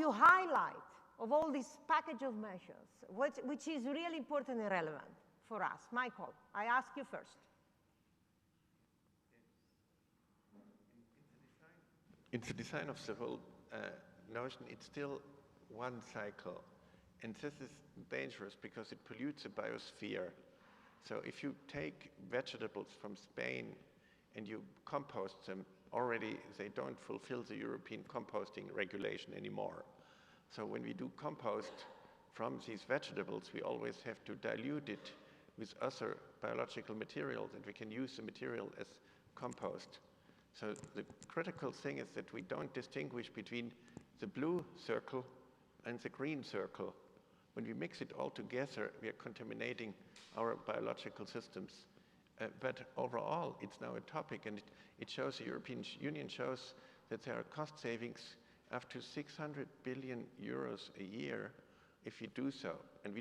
you highlight of all this package of measures, which is really important and relevant for us? Michael, I ask you first. In the design of the whole notion, it's still one cycle. And this is dangerous because it pollutes the biosphere. So if you take vegetables from Spain and you compost them, already they don't fulfill the European composting regulation anymore. So when we do compost from these vegetables, we always have to dilute it with other biological materials, and we can use the material as compost. So the critical thing is that we don't distinguish between the blue circle and the green circle. When we mix it all together, we are contaminating our biological systems. But overall, it's now a topic, and it shows, the European Union shows that there are cost savings up to 600 billion euros a year if you do so. And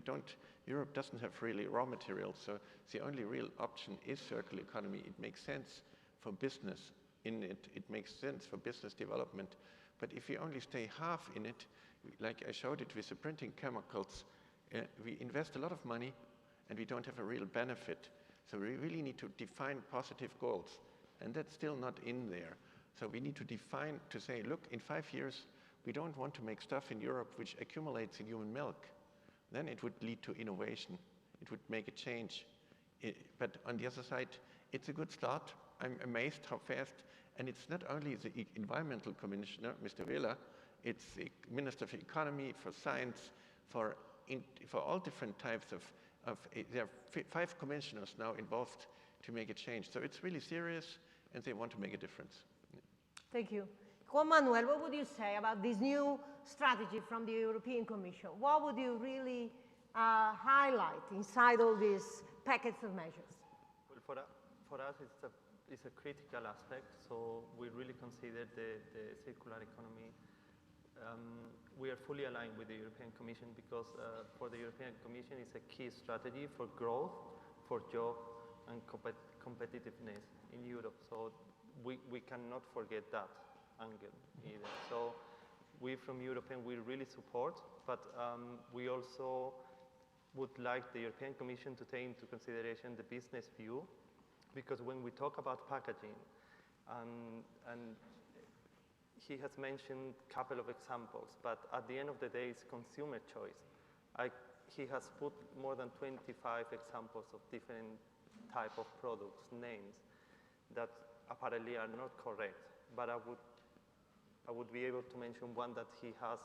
Europe doesn't have really raw materials, so the only real option is circular economy. It makes sense for business in it. It makes sense for business development. But if we only stay half in it, like I showed it with the printing chemicals, we invest a lot of money and we don't have a real benefit. So we really need to define positive goals, and that's still not in there. So we need to define, to say, look, in 5 years, we don't want to make stuff in Europe which accumulates in human milk. Then it would lead to innovation. It would make a change. But on the other side, it's a good start. I'm amazed how fast, and it's not only the environmental commissioner, Mr. Vela, it's the Minister for Economy, for Science, for all different types of there are 5 commissioners now involved to make a change. So it's really serious, and they want to make a difference. Thank you. Juan Manuel, what would you say about this new strategy from the European Commission? What would you really highlight inside all these packets of measures? Well, for us, it's a critical aspect. So we really consider the circular economy. We are fully aligned with the European Commission because for the European Commission it's a key strategy for growth, for job and competitiveness in Europe. So we cannot forget that angle either. So we from European, we really support, but we also would like the European Commission to take into consideration the business view, because when we talk about packaging, and he has mentioned a couple of examples, but at the end of the day, it's consumer choice. He has put more than 25 examples of different type of products, names, that apparently are not correct. But I would be able to mention one that he has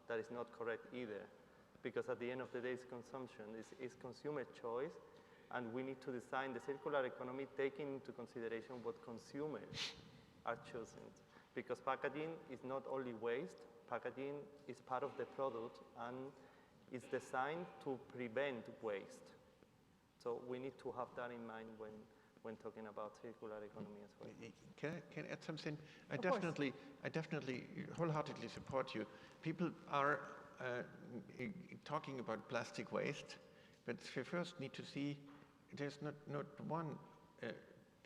that is not correct either, because at the end of the day, it's consumption, it's consumer choice, and we need to design the circular economy taking into consideration what consumers are choosing. Because packaging is not only waste, packaging is part of the product and it's designed to prevent waste. So we need to have that in mind when talking about circular economy as well. Can I add something? I definitely wholeheartedly support you. People are talking about plastic waste, but we first need to see there's not one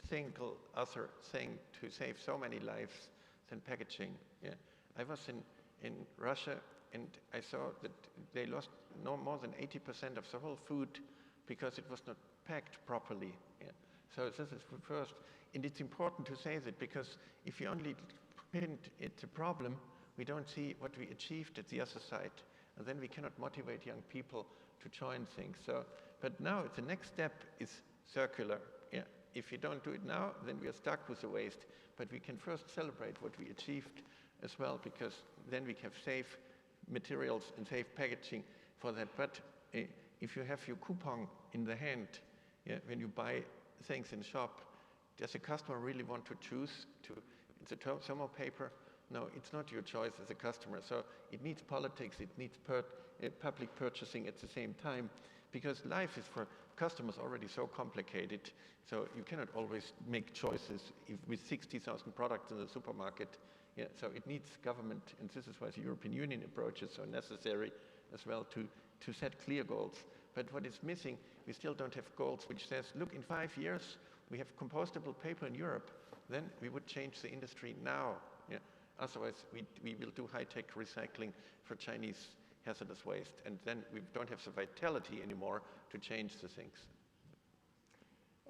single other thing to save so many lives than packaging. Yeah. I was in Russia, and I saw that they lost no more than 80% of the whole food because it was not packed properly. Yeah. So this is first, and it's important to say that, because if you only hint it's a problem, we don't see what we achieved at the other side, and then we cannot motivate young people to join things. So, but now the next step is circular. Yeah. If we don't do it now, then we are stuck with the waste. But we can first celebrate what we achieved as well, because then we have safe materials and safe packaging for that. But if you have your coupon in the hand, yeah, when you buy things in shop, does the customer really want to choose it's a thermal paper? No, it's not your choice as a customer. So it needs politics, it needs public purchasing at the same time, because life is for customers already so complicated. So you cannot always make choices with 60,000 products in the supermarket. Yeah, so it needs government, and this is why the European Union approach is so necessary as well, to set clear goals. But what is missing, we still don't have goals which says, look, in 5 years, we have compostable paper in Europe, then we would change the industry now. Yeah. Otherwise, we will do high-tech recycling for Chinese hazardous waste, and then we don't have the vitality anymore to change the things.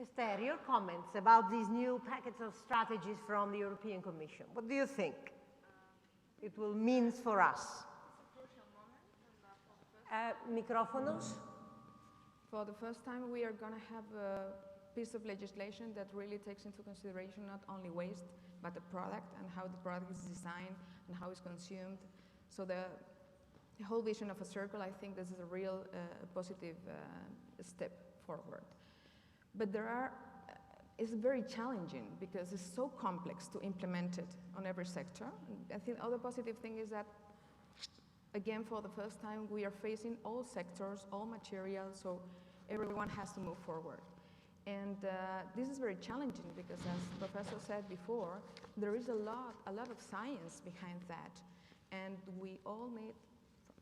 Esther, your comments about these new packets of strategies from the European Commission. What do you think it will mean for us? Micrófonos. For the first time, we are going to have a piece of legislation that really takes into consideration not only waste, but the product and how the product is designed and how it's consumed. So the whole vision of a circle, I think this is a real positive step forward. But it's very challenging because it's so complex to implement it on every sector. I think the other positive thing is that, again, for the first time, we are facing all sectors, all materials, so everyone has to move forward. And this is very challenging because, as the professor said before, there is a lot of science behind that. And we all need,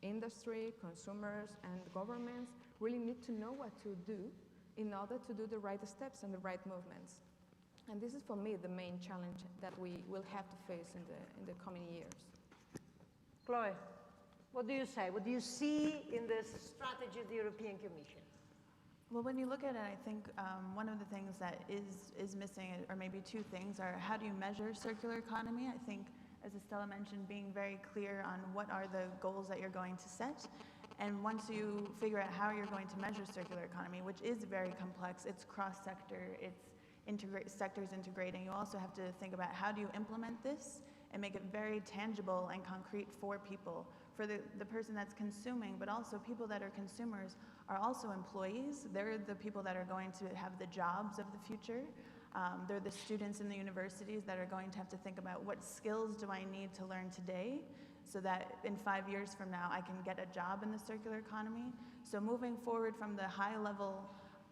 industry, consumers, and governments really need to know what to do in order to do the right steps and the right movements. And this is, for me, the main challenge that we will have to face in the coming years. Chloe, what do you say? What do you see in this strategy of the European Commission? Well, when you look at it, I think one of the things that is missing, or maybe two things, are how do you measure circular economy? I think, as Estella mentioned, being very clear on what are the goals that you're going to set. And once you figure out how you're going to measure circular economy, which is very complex, it's cross-sector, it's sectors integrating, you also have to think about how do you implement this and make it very tangible and concrete for people, for the person that's consuming, but also people that are consumers are also employees. They're the people that are going to have the jobs of the future. They're the students in the universities that are going to have to think about what skills do I need to learn today so that in 5 years from now I can get a job in the circular economy. So moving forward from the high-level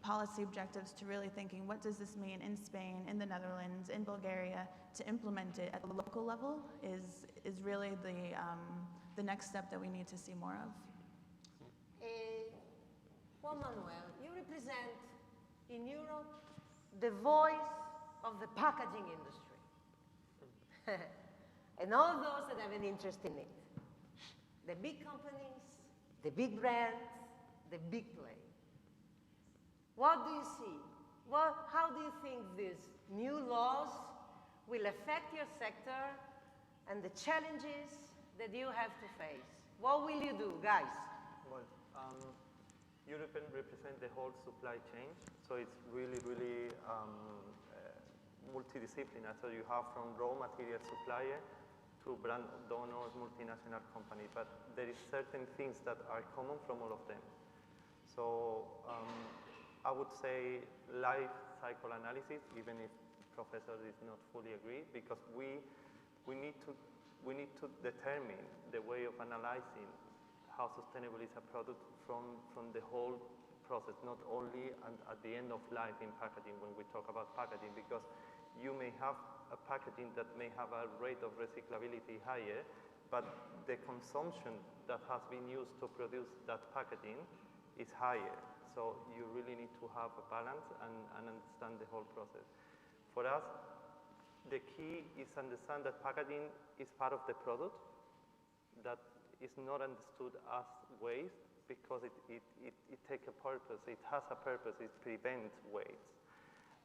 policy objectives to really thinking what does this mean in Spain, in the Netherlands, in Bulgaria, to implement it at the local level is really the next step that we need to see more of. Juan Manuel, you represent in Europe the voice of the packaging industry and all those that have an interest in it. The big companies, the big brands, the big players. What do you see? How do you think these new laws will affect your sector and the challenges that you have to face? What will you do, guys? Well, Europe represents the whole supply chain, so it's really, really multidisciplinary. So you have from raw material supplier to brand donors, multinational company, but there is certain things that are common from all of them. So I would say life cycle analysis, even if professor is not fully agree, because we need to determine the way of analyzing how sustainable is a product from the whole process, not only at the end of life in packaging when we talk about packaging, because you may have a packaging that may have a rate of recyclability higher, but the consumption that has been used to produce that packaging is higher. So you really need to have a balance and understand the whole process. For us, the key is understand that packaging is part of the product, that is not understood as waste because it takes a purpose, it has a purpose, it prevents waste.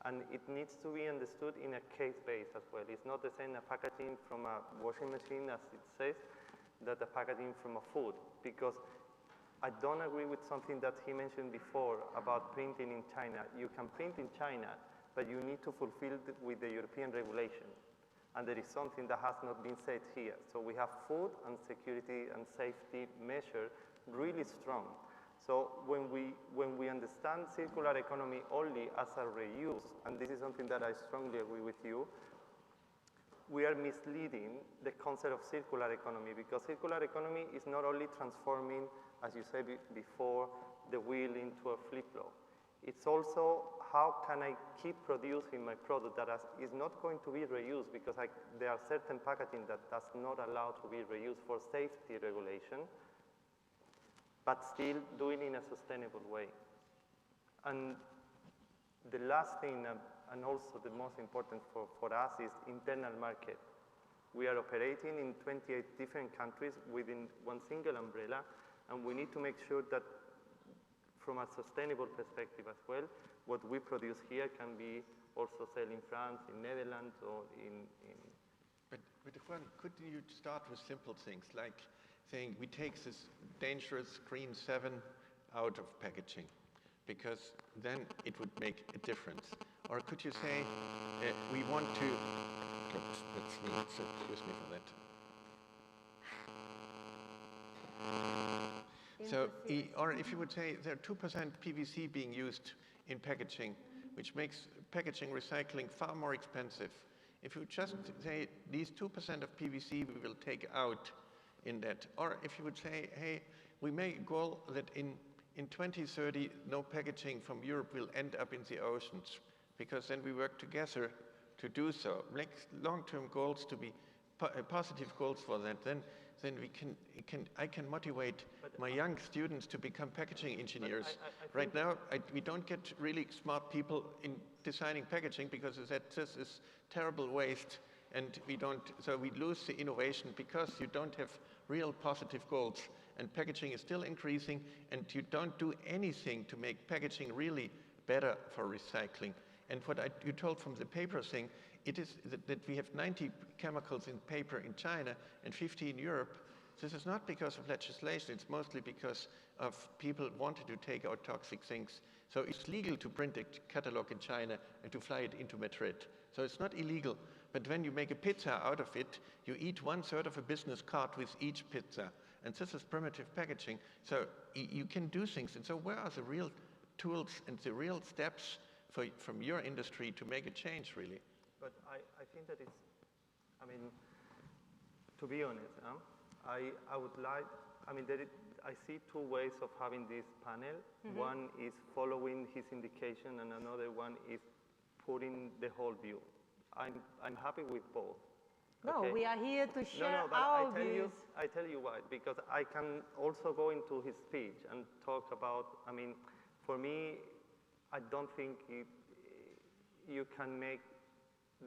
And it needs to be understood in a case base as well. It's not the same a packaging from a washing machine, as it says, that a packaging from a food, because I don't agree with something that he mentioned before about printing in China. You can print in China, but you need to fulfill with the European regulation. And there is something that has not been said here. So we have food and security and safety measures really strong. So when we understand circular economy only as a reuse, and this is something that I strongly agree with you, we are misleading the concept of circular economy, because circular economy is not only transforming, as you said before, the wheel into a flip-flop. It's also how can I keep producing my product that is not going to be reused, because there are certain packaging that does not allow to be reused for safety regulation, but still doing it in a sustainable way. And the last thing, and also the most important for us, is internal market. We are operating in 28 different countries within one single umbrella, and we need to make sure that from a sustainable perspective as well, what we produce here can be also sold in France, in Netherlands, or in But Juan, couldn't you start with simple things like saying we take this dangerous green 7 out of packaging, because then it would make a difference? Or could you say we want to, that's me, so excuse me for that. So, or if you would say there are 2% PVC being used in packaging, which makes packaging recycling far more expensive. If you just say these 2% of PVC we will take out in that, or if you would say, hey, we make a goal that in 2030 no packaging from Europe will end up in the oceans, because then we work together to do so. Make long-term goals to be positive goals for that. Then I can motivate my young students to become packaging engineers. Right now, we don't get really smart people in designing packaging because this is terrible waste, and so we lose the innovation because you don't have real positive goals, and packaging is still increasing, and you don't do anything to make packaging really better for recycling. And what you told from the paper thing, it is that we have 90 chemicals in paper in China and 50 in Europe. This is not because of legislation, it's mostly because of people wanting to take out toxic things. So it's legal to print a catalog in China and to fly it into Madrid. So it's not illegal, but when you make a pizza out of it, you eat 1/3 of a business card with each pizza. And this is primitive packaging. So you can do things. And so where are the real tools and the real steps from your industry to make a change, really? But I think that it's, I mean, to be honest, I would like, I mean, I see two ways of having this panel. Mm-hmm. One is following his indication, and another one is putting the whole view. I'm happy with both. No, okay? We are here to share but our views. I tell you why, because I can also go into his speech and talk about, I mean, for me, I don't think you can make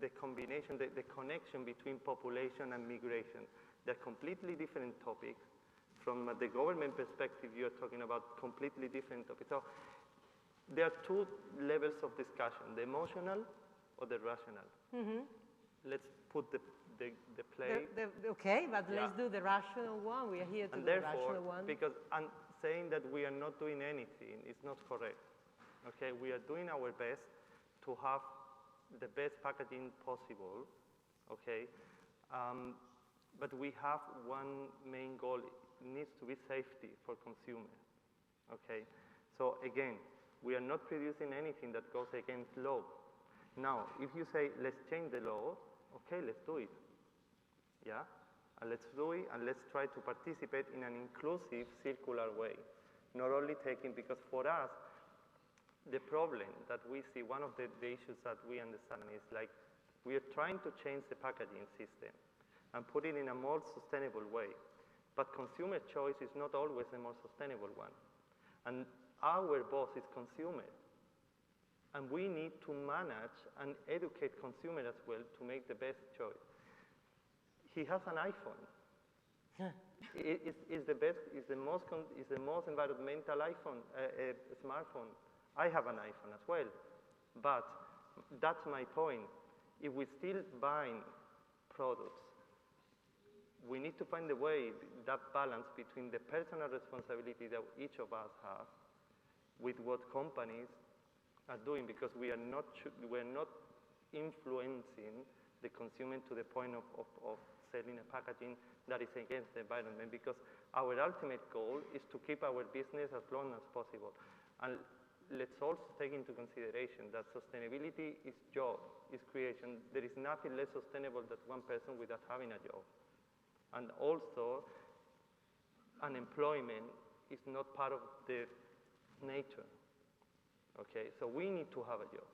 the combination, the connection between population and migration. They're completely different topics. From the government perspective, you're talking about completely different topics. So there are two levels of discussion, the emotional or the rational. Mm-hmm. Let's put the play. Okay, but let's do the rational one. We are here to do the rational one. Because I'm saying that we are not doing anything is not correct. Okay, we are doing our best to have the best packaging possible, okay? But we have one main goal. It needs to be safety for consumers, okay? So again, we are not producing anything that goes against law. Now, if you say, let's change the law, okay, let's do it, yeah? And let's do it, and let's try to participate in an inclusive, circular way. Not only taking, because for us, the problem that we see, one of the issues that we understand is like, we are trying to change the packaging system and put it in a more sustainable way. But consumer choice is not always the more sustainable one. And our boss is consumer. And we need to manage and educate consumers as well to make the best choice. He has an iPhone. It's the best, it's the most environmental iPhone, smartphone. I have an iPhone as well, but that's my point. If we still buying products, we need to find a way, that balance between the personal responsibility that each of us have with what companies are doing, because we're not influencing the consumer to the point of selling a packaging that is against the environment, because our ultimate goal is to keep our business as long as possible. And let's also take into consideration that sustainability is job, is creation. There is nothing less sustainable than one person without having a job. And also, unemployment is not part of the nature. Okay, so we need to have a job.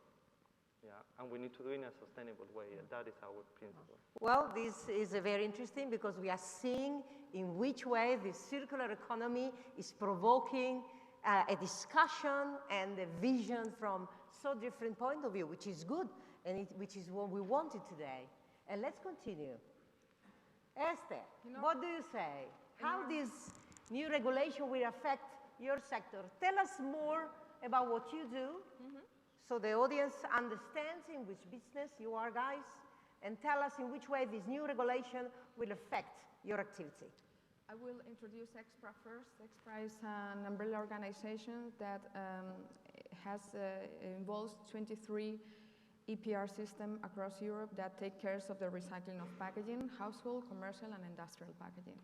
Yeah, and we need to do it in a sustainable way, and that is our principle. Well, this is very interesting because we are seeing in which way the circular economy is provoking a discussion and a vision from so different point of view, which is good, and which is what we wanted today. And let's continue. Esther, You know- what do you say? How this new regulation will affect your sector? Tell us more about what you do so the audience understands in which business you are, guys, and tell us in which way this new regulation will affect your activity. I will introduce EXPRA first. EXPRA is an umbrella organization that involves 23 EPR systems across Europe that take care of the recycling of packaging, household, commercial, and industrial packaging.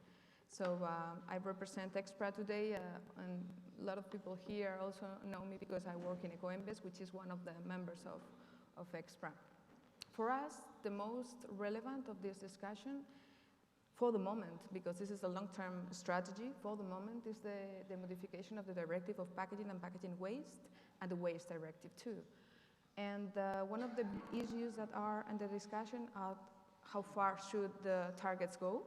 So I represent EXPRA today, and a lot of people here also know me because I work in EcoEmbes, which is one of the members of EXPRA. For us, the most relevant of this discussion for the moment, because this is a long-term strategy, for the moment is the modification of the Directive of Packaging and Packaging Waste and the Waste Directive too. And one of the issues that are in the discussion are how far should the targets go.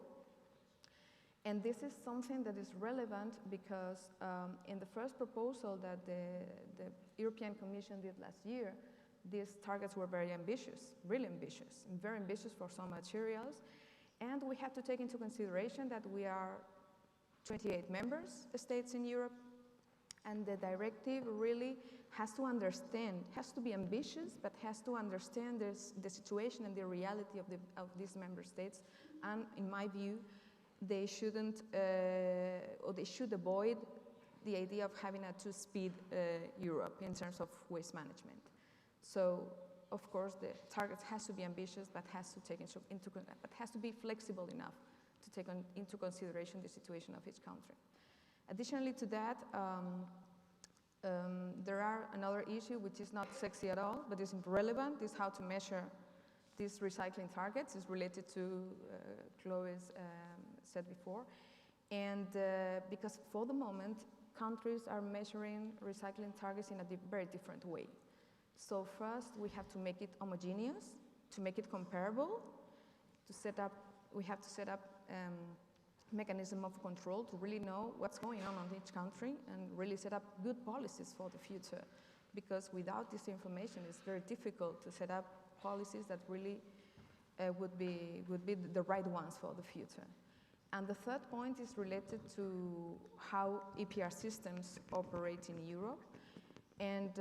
And this is something that is relevant because in the first proposal that the European Commission did last year, these targets were very ambitious, really ambitious, and very ambitious for some materials. And we have to take into consideration that we are 28 members states in Europe, and the directive really has to understand, has to be ambitious, but has to understand the situation and the reality of these member states. And in my view, they shouldn't, or they should avoid the idea of having a two-speed Europe in terms of waste management. So, of course, the target has to be ambitious, but has to be flexible enough to take into consideration the situation of each country. Additionally to that, there are another issue which is not sexy at all, but is relevant, is how to measure these recycling targets. Is related to Chloe's said before, and because for the moment, countries are measuring recycling targets in a very different way. So first, we have to make it homogeneous, to make it comparable, we have to set up mechanism of control to really know what's going on each country and really set up good policies for the future. Because without this information, it's very difficult to set up policies that really would be the right ones for the future. And the third point is related to how EPR systems operate in Europe. And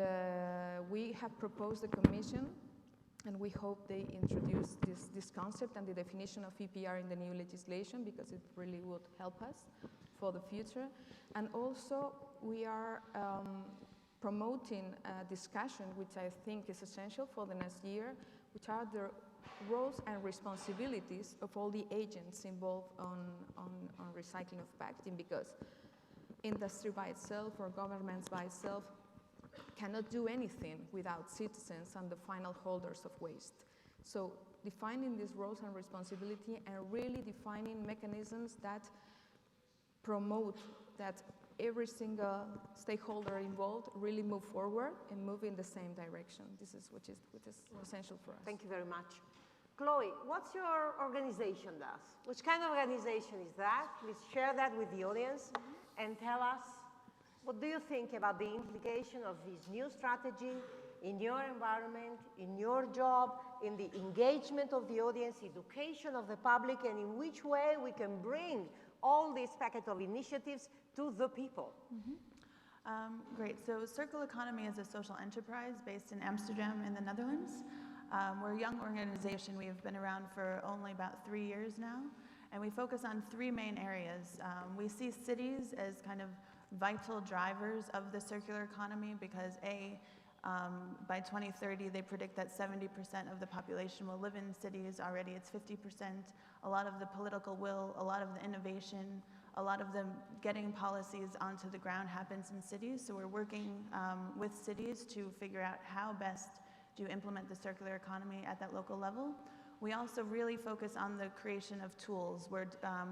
we have proposed the Commission, and we hope they introduce this concept and the definition of EPR in the new legislation, because it really would help us for the future. And also, we are promoting a discussion, which I think is essential for the next year, which are the roles and responsibilities of all the agents involved on recycling of packaging, because industry by itself or governments by itself cannot do anything without citizens and the final holders of waste. So defining these roles and responsibility and really defining mechanisms that promote that every single stakeholder involved really move forward and move in the same direction. This is what is essential for us. Thank you very much. Chloe, what's your organization does? Which kind of organization is that? Please share that with the audience and tell us, what do you think about the implication of this new strategy in your environment, in your job, in the engagement of the audience, education of the public, and in which way we can bring all this packet of initiatives to the people? Great. So Circle Economy is a social enterprise based in Amsterdam in the Netherlands. We're a young organization. We have been around for only about 3 years now, and we focus on 3 main areas. We see cities as kind of vital drivers of the circular economy because by 2030, they predict that 70% of the population will live in cities. Already it's 50%. A lot of the political will, a lot of the innovation, a lot of the getting policies onto the ground happens in cities. So we're working with cities to figure out how best to implement the circular economy at that local level. We also really focus on the creation of tools. We're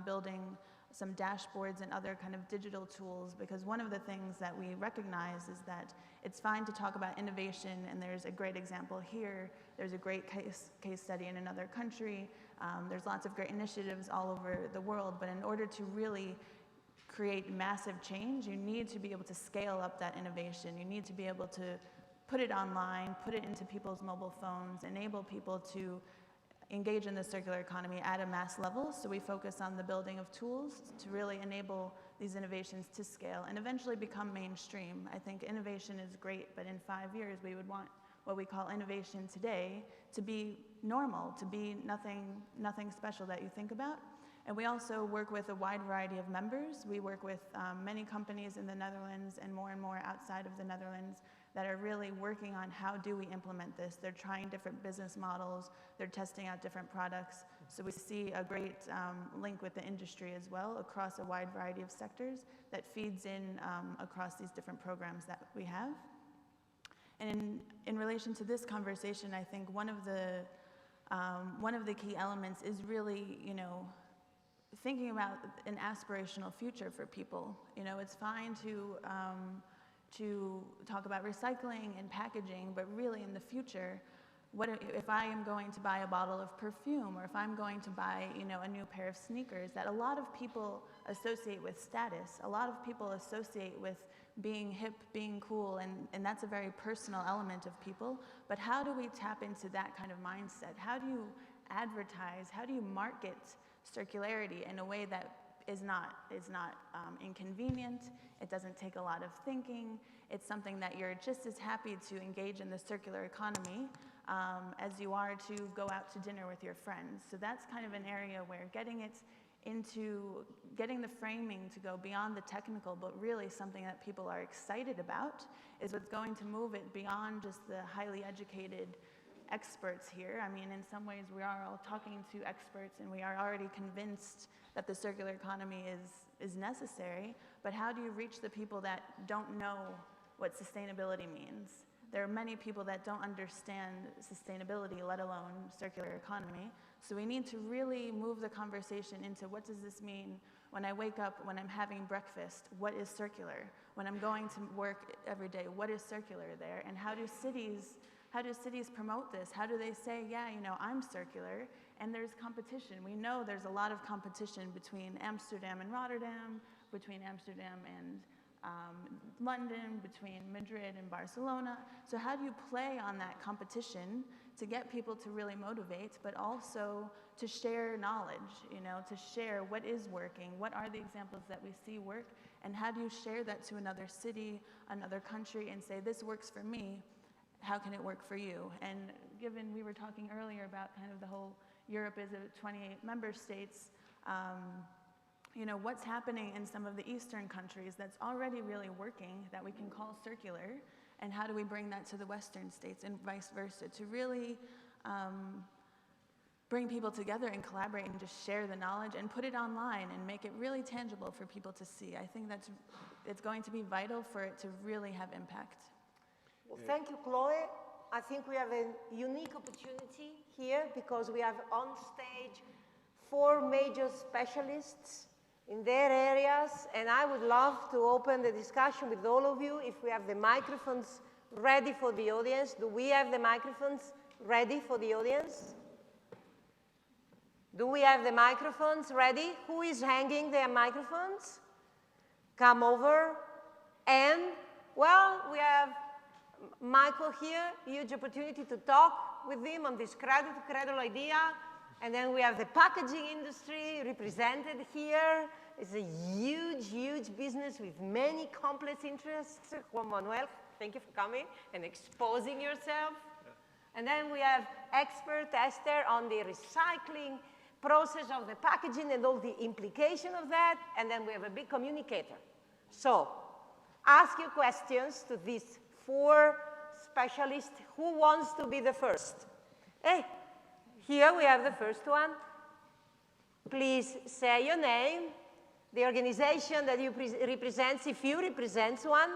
building some dashboards and other kind of digital tools, because one of the things that we recognize is that it's fine to talk about innovation, and there's a great example here. There's a great case study in another country. There's lots of great initiatives all over the world, but in order to really create massive change, you need to be able to scale up that innovation. You need to be able to put it online, put it into people's mobile phones, enable people to engage in the circular economy at a mass level. So we focus on the building of tools to really enable these innovations to scale and eventually become mainstream. I think innovation is great, but in 5 years we would want what we call innovation today to be normal, to be nothing special that you think about. And we also work with a wide variety of members. We work with many companies in the Netherlands and more outside of the Netherlands that are really working on how do we implement this. They're trying different business models. They're testing out different products. So we see a great link with the industry as well across a wide variety of sectors that feeds in across these different programs that we have. And in relation to this conversation, I think one of the key elements is really, thinking about an aspirational future for people. It's fine to talk about recycling and packaging, but really in the future, what if I am going to buy a bottle of perfume, or if I'm going to buy, a new pair of sneakers that a lot of people associate with status, a lot of people associate with being hip, being cool, and that's a very personal element of people. But how do we tap into that kind of mindset? How do you advertise? How do you market circularity in a way that is not inconvenient? It doesn't take a lot of thinking. It's something that you're just as happy to engage in the circular economy as you are to go out to dinner with your friends. So that's kind of an area where getting the framing to go beyond the technical, but really something that people are excited about, is what's going to move it beyond just the highly educated experts here. I mean, in some ways we are all talking to experts and we are already convinced that the circular economy is necessary, but how do you reach the people that don't know what sustainability means? There are many people that don't understand sustainability, let alone circular economy. So we need to really move the conversation into what does this mean when I wake up, when I'm having breakfast, what is circular? When I'm going to work every day, what is circular there? And how do cities promote this? How do they say, yeah, I'm circular, and there's competition. We know there's a lot of competition between Amsterdam and Rotterdam, between Amsterdam and London, between Madrid and Barcelona. So how do you play on that competition to get people to really motivate, but also to share knowledge, to share what is working, what are the examples that we see work, and how do you share that to another city, another country, and say, this works for me, how can it work for you? And given we were talking earlier about kind of the whole Europe is 28 member states, what's happening in some of the Eastern countries that's already really working that we can call circular, and how do we bring that to the Western states and vice versa to really bring people together and collaborate and just share the knowledge and put it online and make it really tangible for people to see. I think it's going to be vital for it to really have impact. Well, thank you, Chloe. I think we have a unique opportunity here because we have on stage 4 major specialists in their areas, and I would love to open the discussion with all of you if we have the microphones ready for the audience. Do we have the microphones ready for the audience? Do we have the microphones ready? Who is hanging their microphones? Come over. And, well, we have Michael here, huge opportunity to talk with him on this cradle-to-cradle idea. And then we have the packaging industry represented here. It's a huge, huge business with many complex interests. Juan Manuel, thank you for coming and exposing yourself. Yeah. And then we have expert Esther on the recycling process of the packaging and all the implication of that. And then we have a big communicator. So ask your questions to these 4 specialists. Who wants to be the first? Hey. Here we have the first one. Please say your name, the organization that you represent, if you represent one,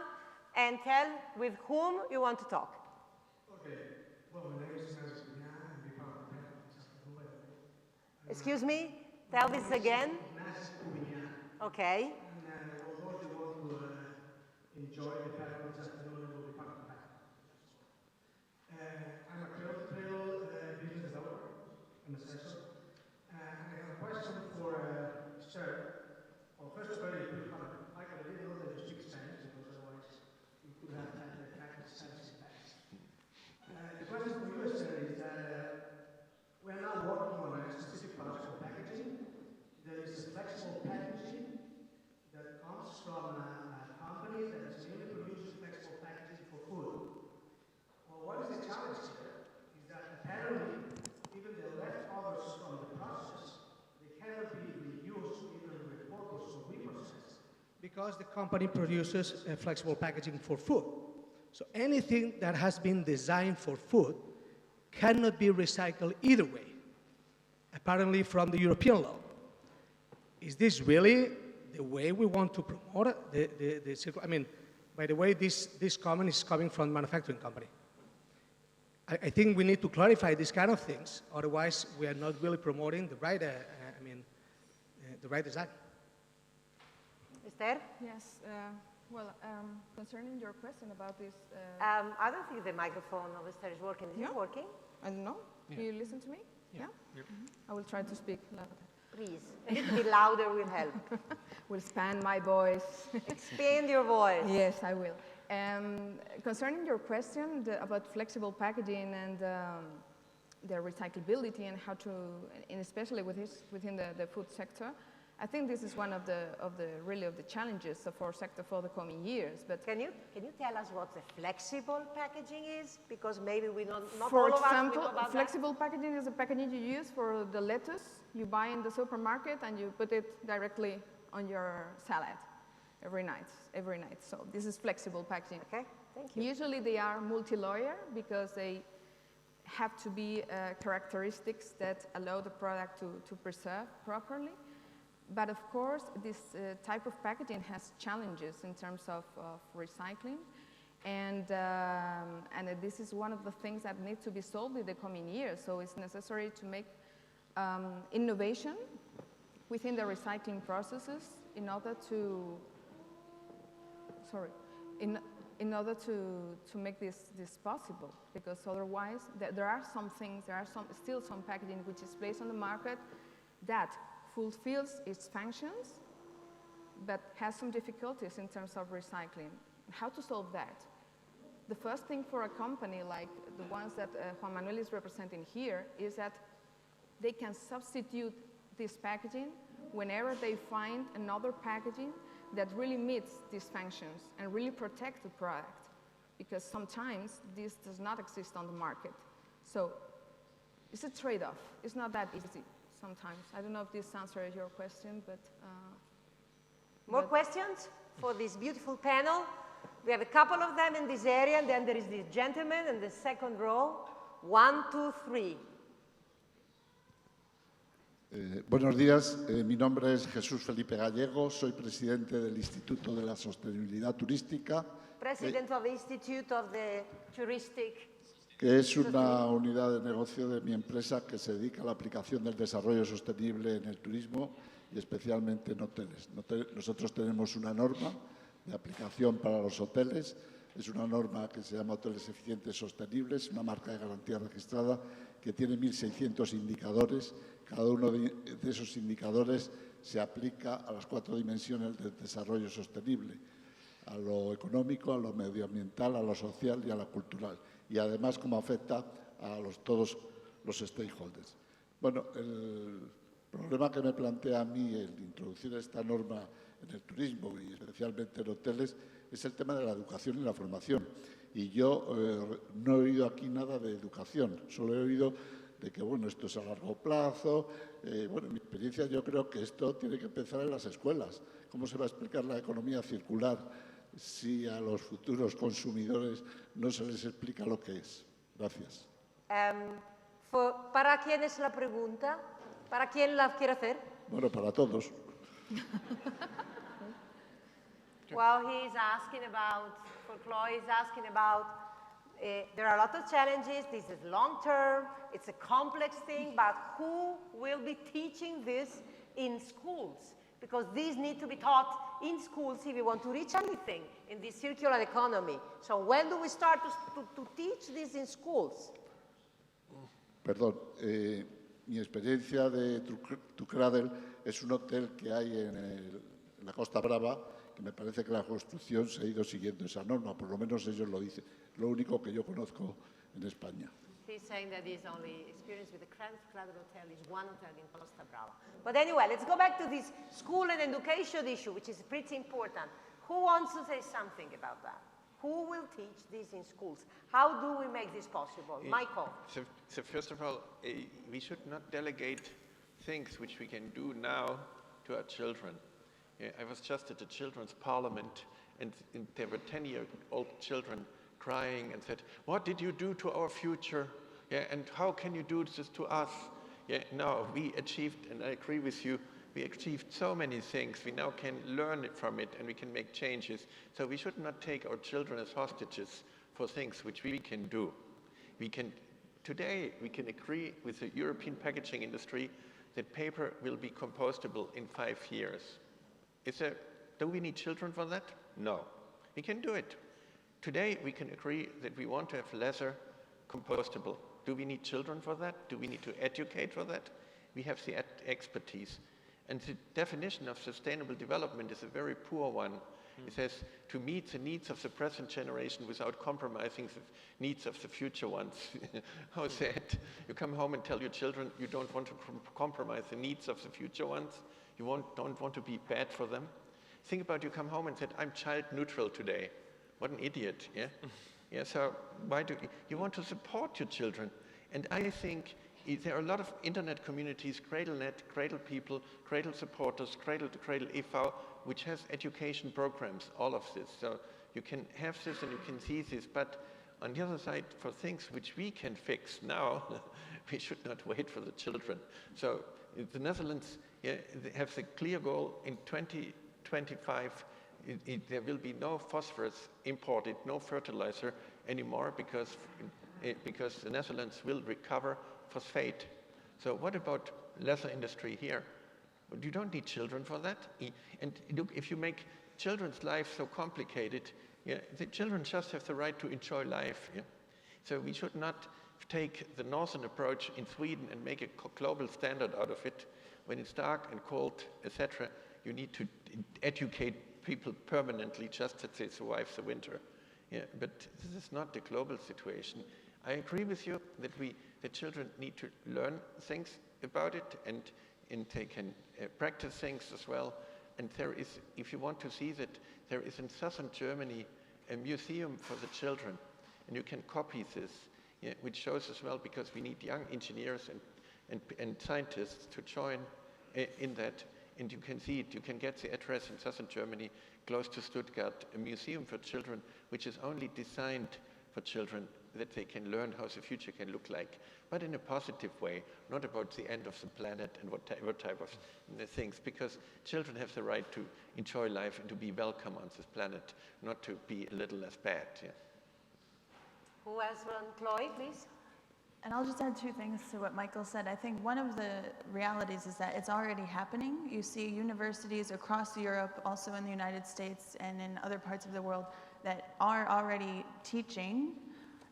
and tell with whom you want to talk. Okay. Well, my name is Excuse me? Tell this again. Okay. And although you want to enjoy the platform this afternoon, will be part of the platform. I'm a trail business developer. I'm a assessor. And I have a question for Esther. Well, first of all, you put comment. Michael, I didn't know that you speak Spanish, because otherwise you could have had the practice Spanish in Spanish. The question for you, Esther, is that we are now working because the company produces flexible packaging for food. So anything that has been designed for food cannot be recycled either way, apparently from the European law. Is this really the way we want to promote the circular? I mean, by the way, this comment is coming from manufacturing company. I think we need to clarify these kind of things, otherwise we are not really promoting the right, the right design. Esther? Yes. Concerning your question about this. I don't think the microphone of Esther is working. Is it working? I don't know. Yeah. Do you listen to me? Yeah. I will try to speak louder. Please, a little bit louder will help. Will expand my voice. Expand your voice. Yes, I will. Concerning your question about flexible packaging and the recyclability and how to, and especially within the food sector, I think this is one of the challenges of our sector for the coming years. But can you tell us what the flexible packaging is? Because maybe we not for all of us example, we know about flexible packaging is a packaging you use for the lettuce you buy in the supermarket and you put it directly on your salad every night. So this is flexible packaging. Okay, thank you. Usually they are multi-layer because they have to be characteristics that allow the product to preserve properly. But of course, this type of packaging has challenges in terms of recycling. And this is one of the things that need to be solved in the coming years. So it's necessary to make innovation within the recycling processes in order to, to make this possible. Because otherwise, there are some things, still some packaging which is placed on the market that fulfills its functions, but has some difficulties in terms of recycling. How to solve that? The first thing for a company like the ones that Juan Manuel is representing here is that they can substitute this packaging whenever they find another packaging that really meets these functions and really protect the product, because sometimes this does not exist on the market. So it's a trade-off. It's not that easy. Sometimes. I don't know if this answers your question, but... More questions for this beautiful panel? We have a couple of them in this area, and then there is this gentleman in the second row. 1, 2, 3. Buenos días, mi nombre es Jesús Felipe Gallego, soy presidente del Instituto de la Sostenibilidad Turística. President of the Institute of the Touristic, que es una unidad de negocio de mi empresa que se dedica a la aplicación del desarrollo sostenible en el turismo y especialmente en hoteles. Nosotros tenemos una norma de aplicación para los hoteles, es una norma que se llama Hoteles Eficientes Sostenibles, una marca de garantía registrada que tiene 1.600 indicadores. Cada uno de esos indicadores se aplica a las 4 dimensiones del desarrollo sostenible, a lo económico, a lo medioambiental, a lo social y a lo cultural. Y además cómo afecta a todos los stakeholders. Bueno, el problema que me plantea a mí el introducir esta norma en el turismo y especialmente en hoteles es el tema de la educación y la formación. Y yo no he oído aquí nada de educación, solo he oído de que bueno, esto es a largo plazo. Bueno, en mi experiencia yo creo que esto tiene que empezar en las escuelas. ¿Cómo se va a explicar la economía circular si a los futuros consumidores no se les explica lo que es? Gracias. ¿Para quién es la pregunta? ¿Para quién la quiere hacer? Bueno, para todos. Well, he's asking about, for Chloe, he's asking about, there are a lot of challenges, this is long term, it's a complex thing, but who will be teaching this in schools? Because these need to be taught in schools if we want to reach anything in this circular economy. So when do we start to teach this in schools? Perdón, mi experiencia de Tucradel es un hotel que hay en la Costa Brava, que me parece que la construcción se ha ido siguiendo esa norma, por lo menos ellos lo dicen, lo único que yo conozco en España. He's saying that his only experience with the Cradle Hotel is one hotel in Costa Brava. But anyway, let's go back to this school and education issue, which is pretty important. Who wants to say something about that? Who will teach this in schools? How do we make this possible? Michael. So first of all, we should not delegate things which we can do now to our children. Yeah, I was just at the children's parliament, and there were 10-year-old children crying and said, "What did you do to our future? Yeah, and how can you do this to us?" Yeah, no, we achieved, and I agree with you, we achieved so many things. We now can learn from it, and we can make changes. So we should not take our children as hostages for things which we can do. Today, we can agree with the European packaging industry that paper will be compostable in 5 years. Do we need children for that? No. We can do it. Today, we can agree that we want to have leather compostable. Do we need children for that? Do we need to educate for that? We have the expertise. And the definition of sustainable development is a very poor one. It says to meet the needs of the present generation without compromising the needs of the future ones. How sad. You come home and tell your children you don't want to compromise the needs of the future ones. You don't want to be bad for them. Think about you come home and said, "I'm child neutral today." What an idiot, yeah? Yeah, so why do you want to support your children? And I think there are a lot of internet communities, CradleNet, Cradle People, Cradle Supporters, Cradle to Cradle e.V., which has education programs, all of this. So you can have this and you can see this, but on the other side, for things which we can fix now, we should not wait for the children. So the Netherlands they have the clear goal in 2025, there will be no phosphorus imported, no fertilizer anymore because the Netherlands will recover phosphate. So what about leather industry here? Well, you don't need children for that. And look, if you make children's life so complicated, the children just have the right to enjoy life. Yeah? So we should not take the northern approach in Sweden and make a global standard out of it. When it's dark and cold, etc., you need to educate people permanently just that they survive the winter. Yeah, but this is not the global situation. I agree with you that the children need to learn things about it and they can practice things as well. And there is, if you want to see that, there is in southern Germany a museum for the children, and you can copy this, which shows as well, because we need young engineers and scientists to join in that. And you can see it, you can get the address in southern Germany, close to Stuttgart, a museum for children, which is only designed for children, that they can learn how the future can look like, but in a positive way, not about the end of the planet and what type of things, because children have the right to enjoy life and to be welcome on this planet, not to be a little less bad. Yeah. Who has one? Chloe, please. And I'll just add two things to what Michael said. I think one of the realities is that it's already happening. You see universities across Europe, also in the United States and in other parts of the world, that are already teaching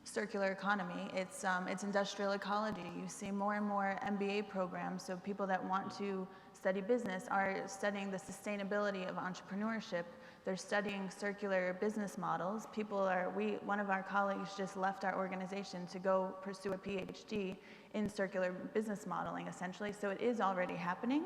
circular economy. It's industrial ecology. You see more and more MBA programs, so people that want to study business are studying the sustainability of entrepreneurship. They're studying circular business models. One of our colleagues just left our organization to go pursue a PhD in circular business modeling, essentially, so it is already happening.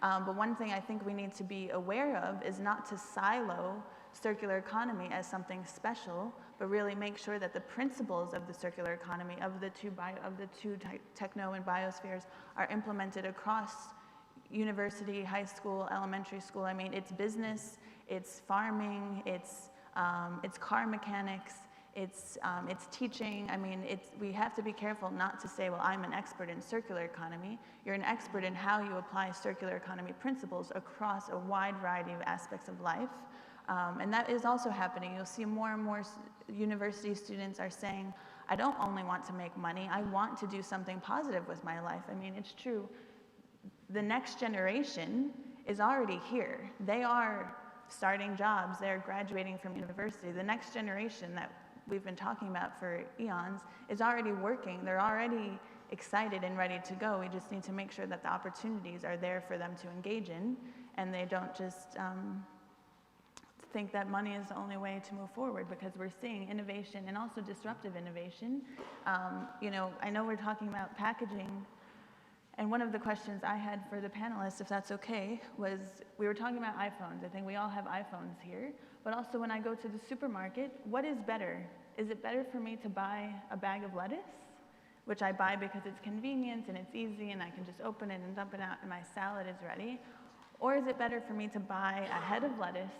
But one thing I think we need to be aware of is not to silo circular economy as something special, but really make sure that the principles of the circular economy, of the two techno and biospheres, are implemented across university, high school, elementary school. I mean, it's business, it's farming, it's car mechanics, it's teaching. I mean, we have to be careful not to say, well, I'm an expert in circular economy. You're an expert in how you apply circular economy principles across a wide variety of aspects of life. And that is also happening. You'll see more and more university students are saying, I don't only want to make money, I want to do something positive with my life. I mean, it's true. The next generation is already here. They are starting jobs, they're graduating from university. The next generation that we've been talking about for eons is already working. They're already excited and ready to go. We just need to make sure that the opportunities are there for them to engage in, and they don't just think that money is the only way to move forward, because we're seeing innovation and also disruptive innovation. I know we're talking about packaging, and one of the questions I had for the panelists, if that's okay, was we were talking about iPhones. I think we all have iPhones here, but also when I go to the supermarket, what is better? Is it better for me to buy a bag of lettuce, which I buy because it's convenient and it's easy and I can just open it and dump it out and my salad is ready? Or is it better for me to buy a head of lettuce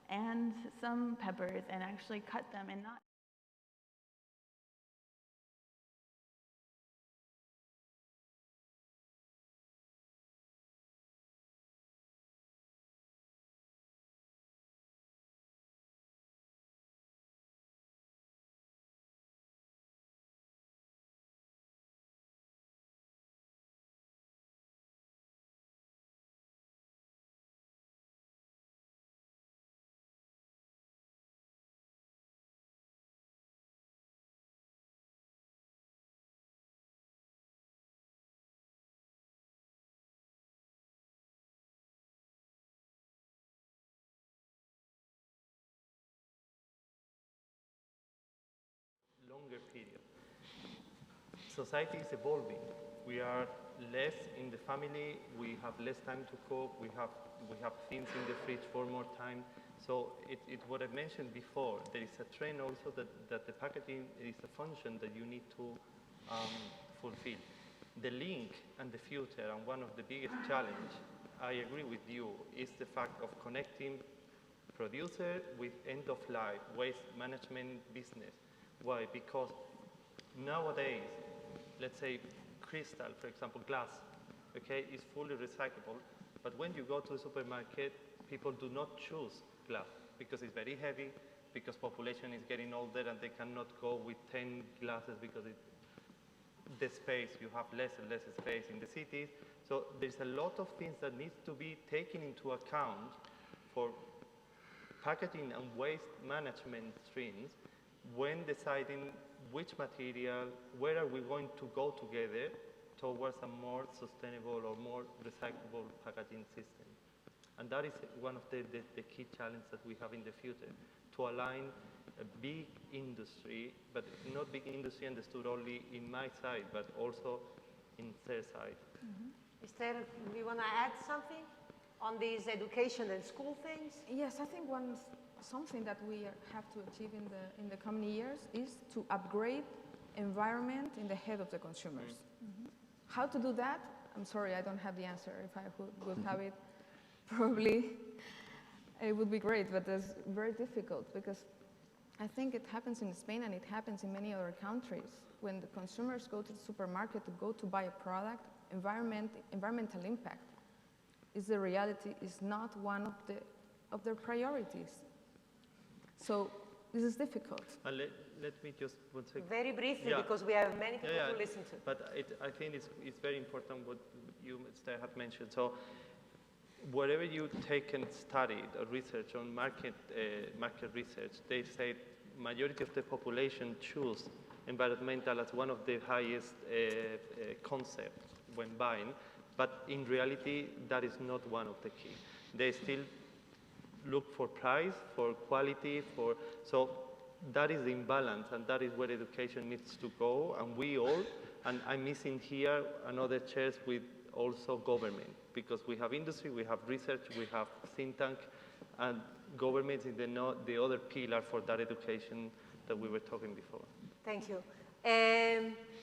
and some peppers and actually cut them and not longer period. Society is evolving. We are less in the family, we have less time to cook, we have things in the fridge for more time. So it's what I mentioned before. There is a trend also that the packaging is a function that you need to fulfill. The link and the future, and one of the biggest challenge, I agree with you, is the fact of connecting producer with end of life, waste management business. Why? Because nowadays, let's say crystal, for example, glass, okay, is fully recyclable. But when you go to a supermarket, people do not choose glass because it's very heavy, because population is getting older and they cannot go with 10 glasses because the space, you have less and less space in the cities. So there's a lot of things that needs to be taken into account for packaging and waste management streams when deciding which material, where are we going to go together towards a more sustainable or more recyclable packaging system. And that is one of the key challenges that we have in the future, to align a big industry, but not big industry understood only in my side, but also in their side. Esther, do you want to add something on these education and school things? Yes, I think something that we have to achieve in the coming years is to upgrade environment in the head of the consumers. How to do that? I'm sorry, I don't have the answer. If I would have it, probably it would be great, but it's very difficult because I think it happens in Spain and it happens in many other countries. When the consumers go to the supermarket to go to buy a product, environmental impact is the reality, is not one of their priorities. So this is difficult. And let me just one second. Very briefly, because we have many people to listen to. But I think it's very important what you, Esther, had mentioned. So wherever you take and study or research on market research, they say majority of the population choose environmental as one of the highest concepts when buying, but in reality, that is not one of the key. They still look for price, for quality, so that is the imbalance, and that is where education needs to go, and we all, and I'm missing here another chairs with also government, because we have industry, we have research, we have think tank, and government is the other pillar for that education that we were talking before. Thank you.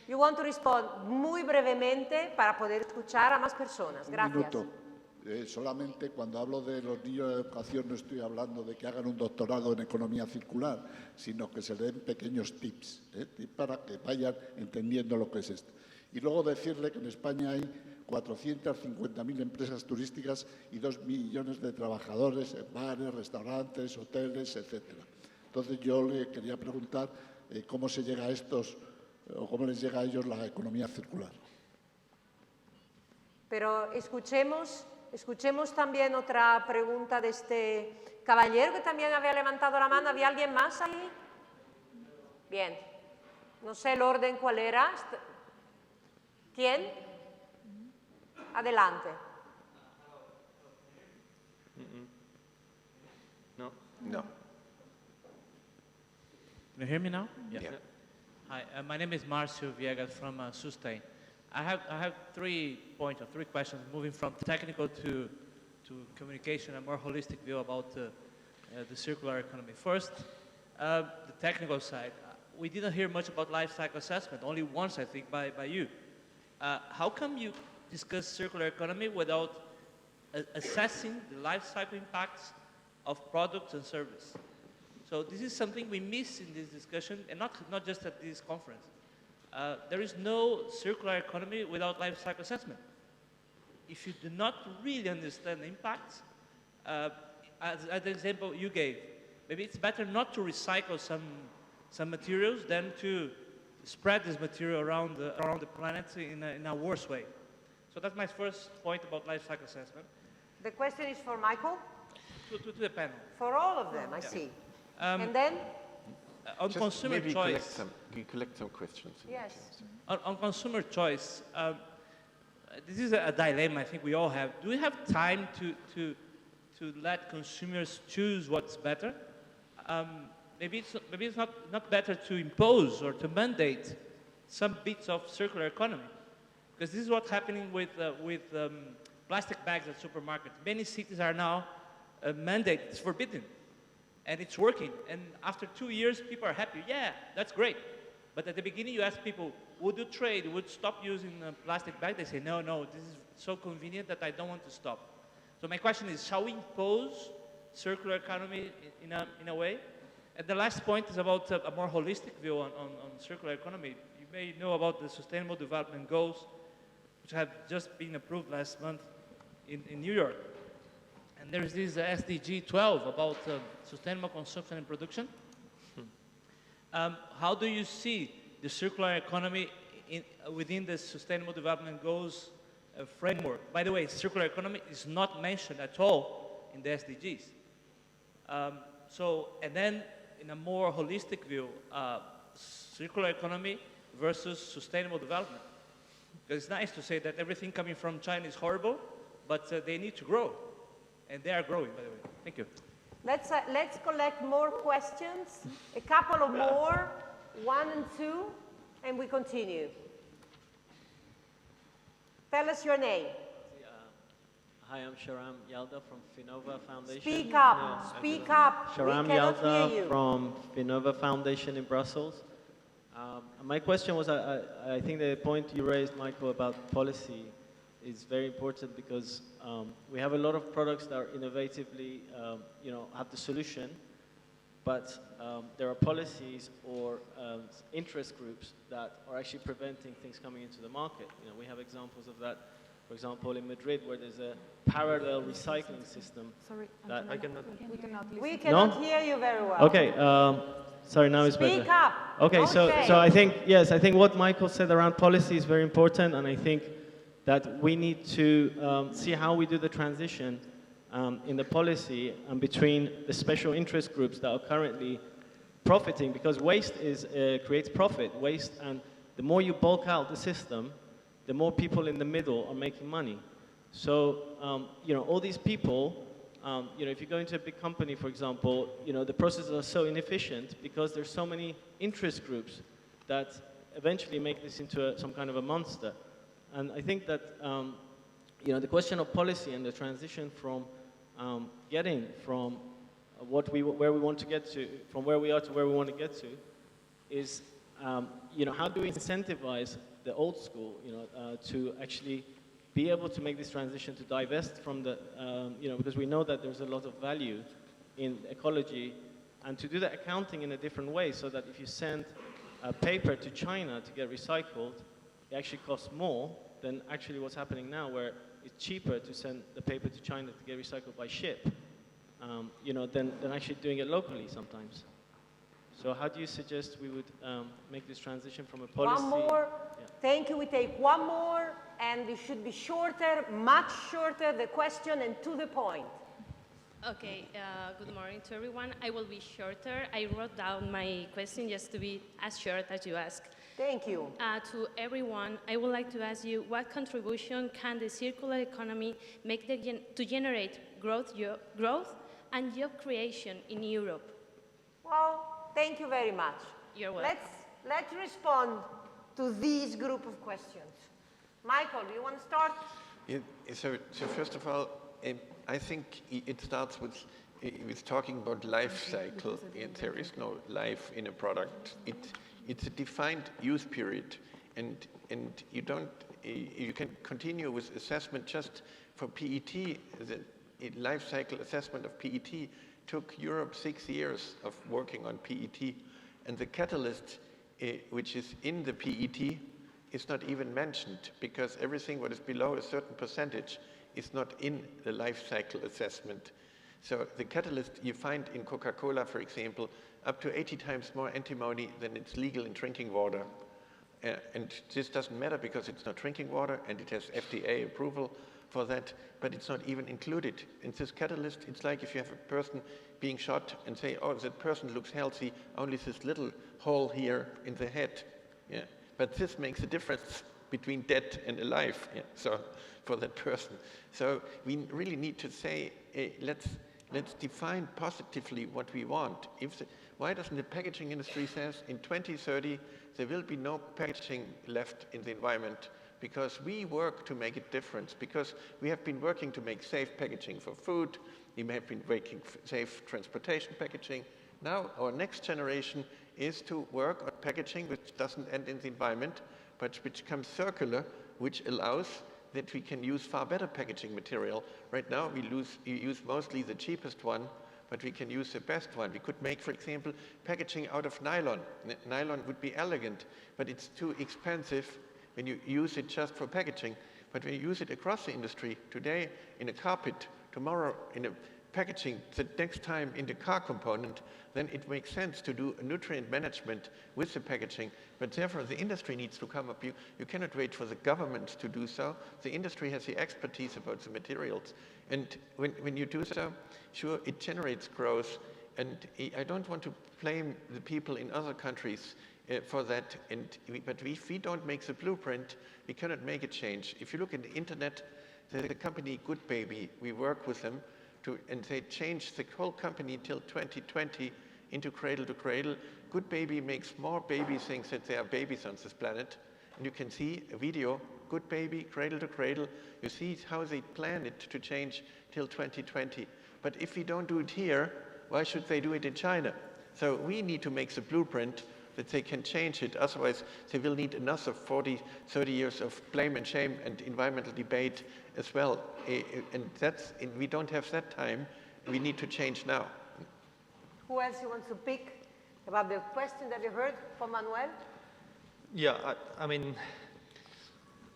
You want to respond muy brevemente para poder escuchar a más personas. Gracias. Un minuto. Solamente cuando hablo de los niños de educación no estoy hablando de que hagan un doctorado en economía circular, sino que se den pequeños tips para que vayan entendiendo lo que es esto. Y luego decirle que en España hay 450.000 empresas turísticas y 2 millones de trabajadores en bares, restaurantes, hoteles, etc. Entonces yo le quería preguntar cómo se llega a estos, o cómo les llega a ellos la economía circular. Pero escuchemos también otra pregunta de este caballero que también había levantado la mano. ¿Había alguien más ahí? Bien. No sé el orden cuál era. ¿Quién? Adelante. No? No. Can you hear me now? Yeah. Hi, my name is Marcio Viegas from Sustain. I have 3 points or 3 questions moving from technical to communication, a more holistic view about the circular economy. First, the technical side. We didn't hear much about life cycle assessment, only once, I think, by you. How come you discuss circular economy without assessing the life cycle impacts of products and service. So this is something we miss in this discussion, and not just at this conference. There is no circular economy without life cycle assessment. If you do not really understand the impacts, as the example you gave, maybe it's better not to recycle some materials than to spread this material around the planet in a worse way. So that's my first point about life cycle assessment. The question is for Michael? To the panel. For all of them, I see. And then? On consumer maybe choice. collect some questions. Yes. On consumer choice, this is a dilemma I think we all have. Do we have time to let consumers choose what's better? Maybe it's not better to impose or to mandate some bits of circular economy, because this is what's happening with plastic bags at supermarkets. Many cities are now mandated, it's forbidden, and it's working. And after 2 years, people are happy. Yeah, that's great. But at the beginning, you ask people, would you trade? Would you stop using a plastic bag? They say, no, this is so convenient that I don't want to stop. So my question is, shall we impose circular economy in a way? And the last point is about a more holistic view on circular economy. You may know about the Sustainable Development Goals, which have just been approved last month in New York. And there's this SDG 12 about sustainable consumption and production. How do you see the circular economy within the Sustainable Development Goals framework? By the way, circular economy is not mentioned at all in the SDGs. And then in a more holistic view, circular economy versus sustainable development. Because it's nice to say that everything coming from China is horrible, but they need to grow. And they are growing, by the way. Thank you. Let's collect more questions, a couple of more, 1 and 2, and we continue. Tell us your name. Hi, I'm Sharam Yalda from Finova Foundation. Speak up, speak up. Sharam We cannot hear Yalda you. from Finova Foundation in Brussels. My question was, I think the point you raised, Michael, about policy is very important, because we have a lot of products that are innovatively, have the solution, but there are policies or interest groups that are actually preventing things coming into the market. We have examples of that. For example, in Madrid, where there's a parallel recycling system. Sorry, that I cannot. we cannot listen. We cannot hear you very well. Okay, sorry, now it's better. Speak up. Okay, Don't so shame. I think, yes, I think what Michael said around policy is very important, and I think that we need to see how we do the transition in the policy and between the special interest groups that are currently profiting, because waste creates profit. Waste, and the more you bulk out the system, the more people in the middle are making money. So, all these people, if you go into a big company, for example, the processes are so inefficient because there's so many interest groups that eventually make this into some kind of a monster. And I think that, the question of policy and the transition from getting from where we want to get to, from where we are to where we want to get to, is, how do we incentivize the old school, to actually be able to make this transition, to divest from the, because we know that there's a lot of value in ecology, and to do the accounting in a different way, so that if you send a paper to China to get recycled, it actually costs more than actually what's happening now, where it's cheaper to send the paper to China to get recycled by ship, than actually doing it locally sometimes. So how do you suggest we would make this transition from a policy? One more. Yeah. Thank you. We take one more, and it should be shorter, much shorter, the question, and to the point. Okay, good morning to everyone. I will be shorter. I wrote down my question just to be as short as you ask. Thank you. To everyone, I would like to ask you, what contribution can the circular economy make to generate growth and job creation in Europe? Well, thank you very much. You're welcome. Let's respond to this group of questions. Michael, do you want to start? Yeah, so first of all, I think it starts with talking about life cycle. There is no life in a product. It's a defined use period. and you can continue with assessment just for PET. The life cycle assessment of PET took Europe 6 years of working on PET, and the catalyst which is in the PET is not even mentioned, because everything what is below a certain percentage is not in the life cycle assessment. So the catalyst you find in Coca-Cola, for example, up to 80 times more antimony than it's legal in drinking water. And this doesn't matter because it's not drinking water and it has FDA approval for that, but it's not even included. In this catalyst, it's like if you have a person being shot and say, oh, that person looks healthy, only this little hole here in the head. Yeah. But this makes a difference between dead and alive, yeah, so for that person. So we really need to say, let's define positively what we want. Why doesn't the packaging industry says in 2030 there will be no packaging left in the environment, because we work to make a difference, because we have been working to make safe packaging for food, we have been making safe transportation packaging. Now our next generation is to work on packaging which doesn't end in the environment, but which becomes circular, which allows that we can use far better packaging material. Right now we use mostly the cheapest one, but we can use the best one. We could make, for example, packaging out of nylon. Nylon would be elegant, but it's too expensive when you use it just for packaging. But when you use it across the industry, today in a carpet, tomorrow in a packaging, the next time in the car component, then it makes sense to do a nutrient management with the packaging. But therefore, the industry needs to come up. You cannot wait for the government to do so. The industry has the expertise about the materials. And when you do so, sure, it generates growth. And I don't want to blame the people in other countries for that. But if we don't make the blueprint, we cannot make a change. If you look at the internet, the company Good Baby, we work with them, and they changed the whole company till 2020 into cradle to cradle. Good Baby makes more baby things that there are babies on this planet. And you can see a video, Good Baby, cradle to cradle. You see how they plan it to change till 2020. But if we don't do it here, why should they do it in China? So we need to make the blueprint that they can change it. Otherwise, they will need another 40, 30 years of blame and shame and environmental debate as well. And we don't have that time. We need to change now. Who else wants to pick about the question that you heard from Manuel? Yeah, I mean,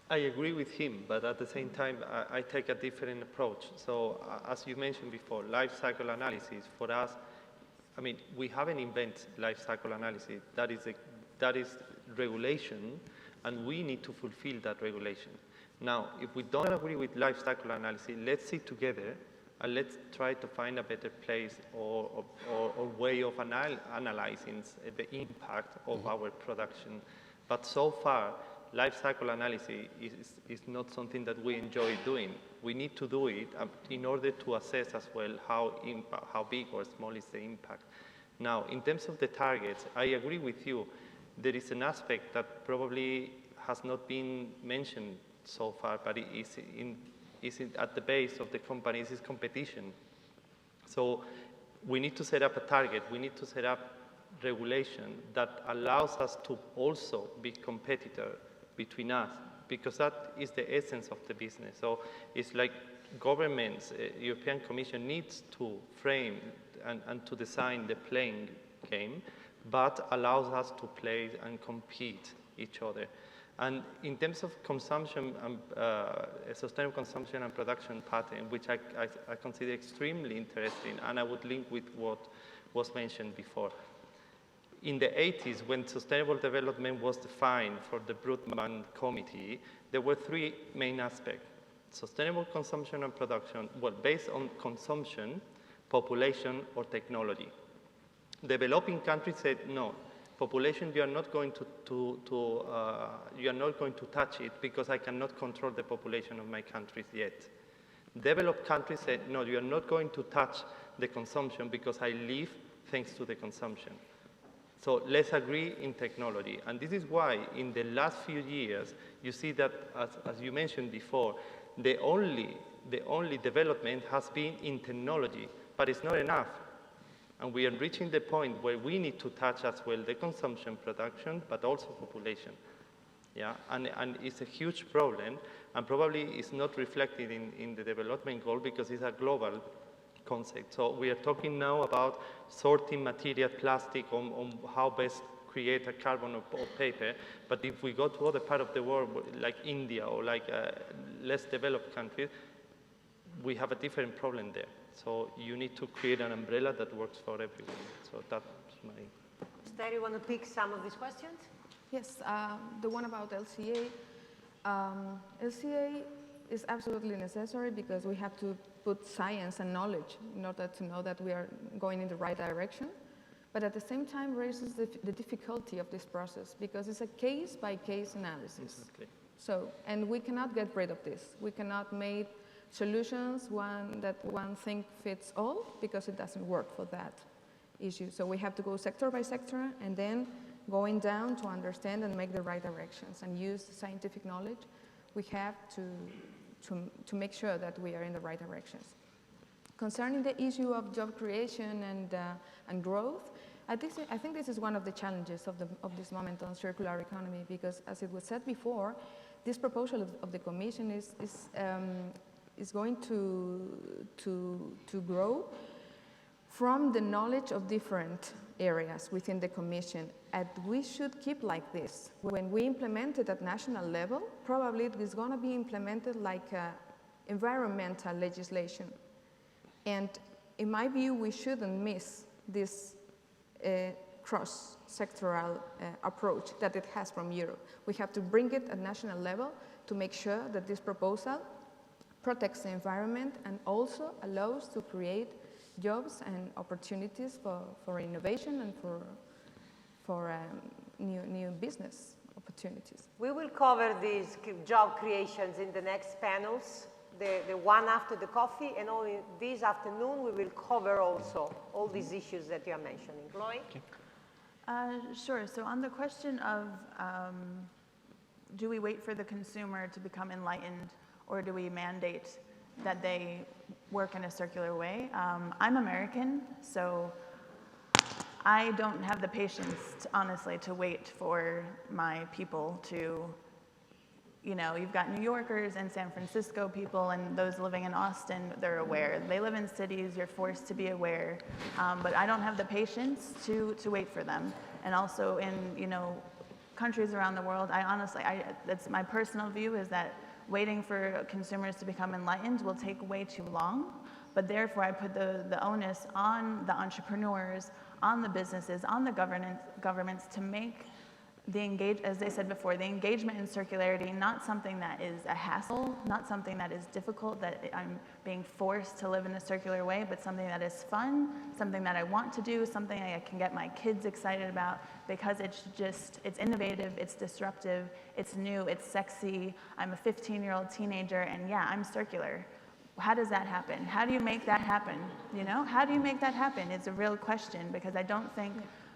I agree with him, but at the same time, I take a different approach. So as you mentioned before, life cycle analysis for us, I mean, we haven't invented life cycle analysis. That is regulation, and we need to fulfill that regulation. Now, if we don't agree with life cycle analysis, let's sit together and let's try to find a better place or way of analyzing the impact of our production. But so far, life cycle analysis is not something that we enjoy doing. We need to do it in order to assess as well how big or small is the impact. Now, in terms of the targets, I agree with you. There is an aspect that probably has not been mentioned so far, but it is at the base of the companies is competition. So we need to set up a target. We need to set up regulation that allows us to also be competitor between us, because that is the essence of the business. So it's like governments, European Commission needs to frame and to design the playing game, but allows us to play and compete each other. And in terms of consumption, sustainable consumption and production pattern, which I consider extremely interesting, and I would link with what was mentioned before. In the 80s, when sustainable development was defined for the Brundtland Committee, there were three main aspects: sustainable consumption and production, well, based on consumption, population, or technology. Developing countries said, no, population, you are not going to touch it because I cannot control the population of my countries yet. Developed countries said, no, you are not going to touch the consumption because I live thanks to the consumption. So let's agree in technology. And this is why in the last few years, you see that, as you mentioned before, the only development has been in technology, but it's not enough. And we are reaching the point where we need to touch as well the consumption, production, but also population. Yeah, and it's a huge problem, and probably it's not reflected in the development goal because it's a global concept. So we are talking now about sorting material, plastic, on how best create a carbon or paper. But if we go to other part of the world, like India or like less developed countries, we have a different problem there. So you need to create an umbrella that works for everyone. So that's my... Esther, you want to pick some of these questions? Yes, the one about LCA. LCA is absolutely necessary because we have to put science and knowledge in order to know that we are going in the right direction. But at the same time raises the difficulty of this process because it's a case-by-case analysis. Exactly. So, and we cannot get rid of this. We cannot make solutions that one thing fits all because it doesn't work for that issue. So we have to go sector by sector and then going down to understand and make the right directions and use the scientific knowledge we have to make sure that we are in the right directions. Concerning the issue of job creation and growth, I think this is one of the challenges of this moment on circular economy because, as it was said before, this proposal of the Commission is going to grow from the knowledge of different areas within the Commission, and we should keep like this. When we implement it at national level, probably it is going to be implemented like environmental legislation. And in my view, we shouldn't miss this cross-sectoral approach that it has from Europe. We have to bring it at national level to make sure that this proposal protects the environment and also allows to create jobs and opportunities for innovation and for new business opportunities. We will cover these job creations in the next panels, the one after the coffee, and only this afternoon we will cover also all these issues that you are mentioning. Chloe? Sure. So on the question of do we wait for the consumer to become enlightened or do we mandate that they work in a circular way? I'm American, so I don't have the patience, honestly, to wait for my people to, you know, you've got New Yorkers and San Francisco people and those living in Austin, they're aware. They live in cities, you're forced to be aware. But I don't have the patience to wait for them. And also in, you know, countries around the world, that's my personal view is that waiting for consumers to become enlightened will take way too long. But therefore, I put the onus on the entrepreneurs, on the businesses, on the governments to make as they said before, the engagement in circularity not something that is a hassle, not something that is difficult, that I'm being forced to live in a circular way, but something that is fun, something that I want to do, something I can get my kids excited about because it's innovative, it's disruptive, it's new, it's sexy. I'm a 15-year-old teenager and yeah, I'm circular. How does that happen? How do you make that happen? You know, how do you make that happen? It's a real question because I don't think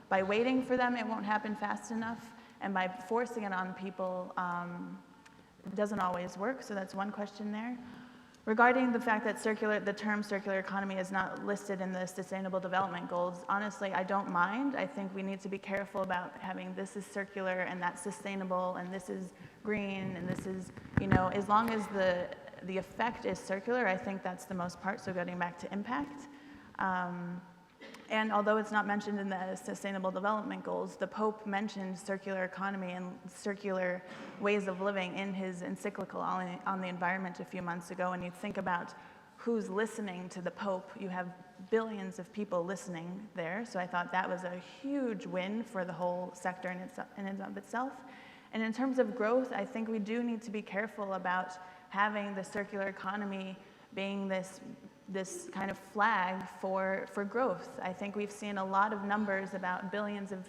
by waiting for them, it won't happen fast enough. And by forcing it on people, it doesn't always work. So that's one question there. Regarding the fact that the term circular economy is not listed in the Sustainable Development Goals, honestly, I don't mind. I think we need to be careful about having this is circular and that's sustainable and this is green and this is, you know, as long as the effect is circular, I think that's the most part. So getting back to impact. And although it's not mentioned in the Sustainable Development Goals, the Pope mentioned circular economy and circular ways of living in his encyclical on the environment a few months ago. And you think about who's listening to the Pope, you have billions of people listening there. So I thought that was a huge win for the whole sector in and of itself. And in terms of growth, I think we do need to be careful about having the circular economy being this kind of flag for growth. I think we've seen a lot of numbers about billions of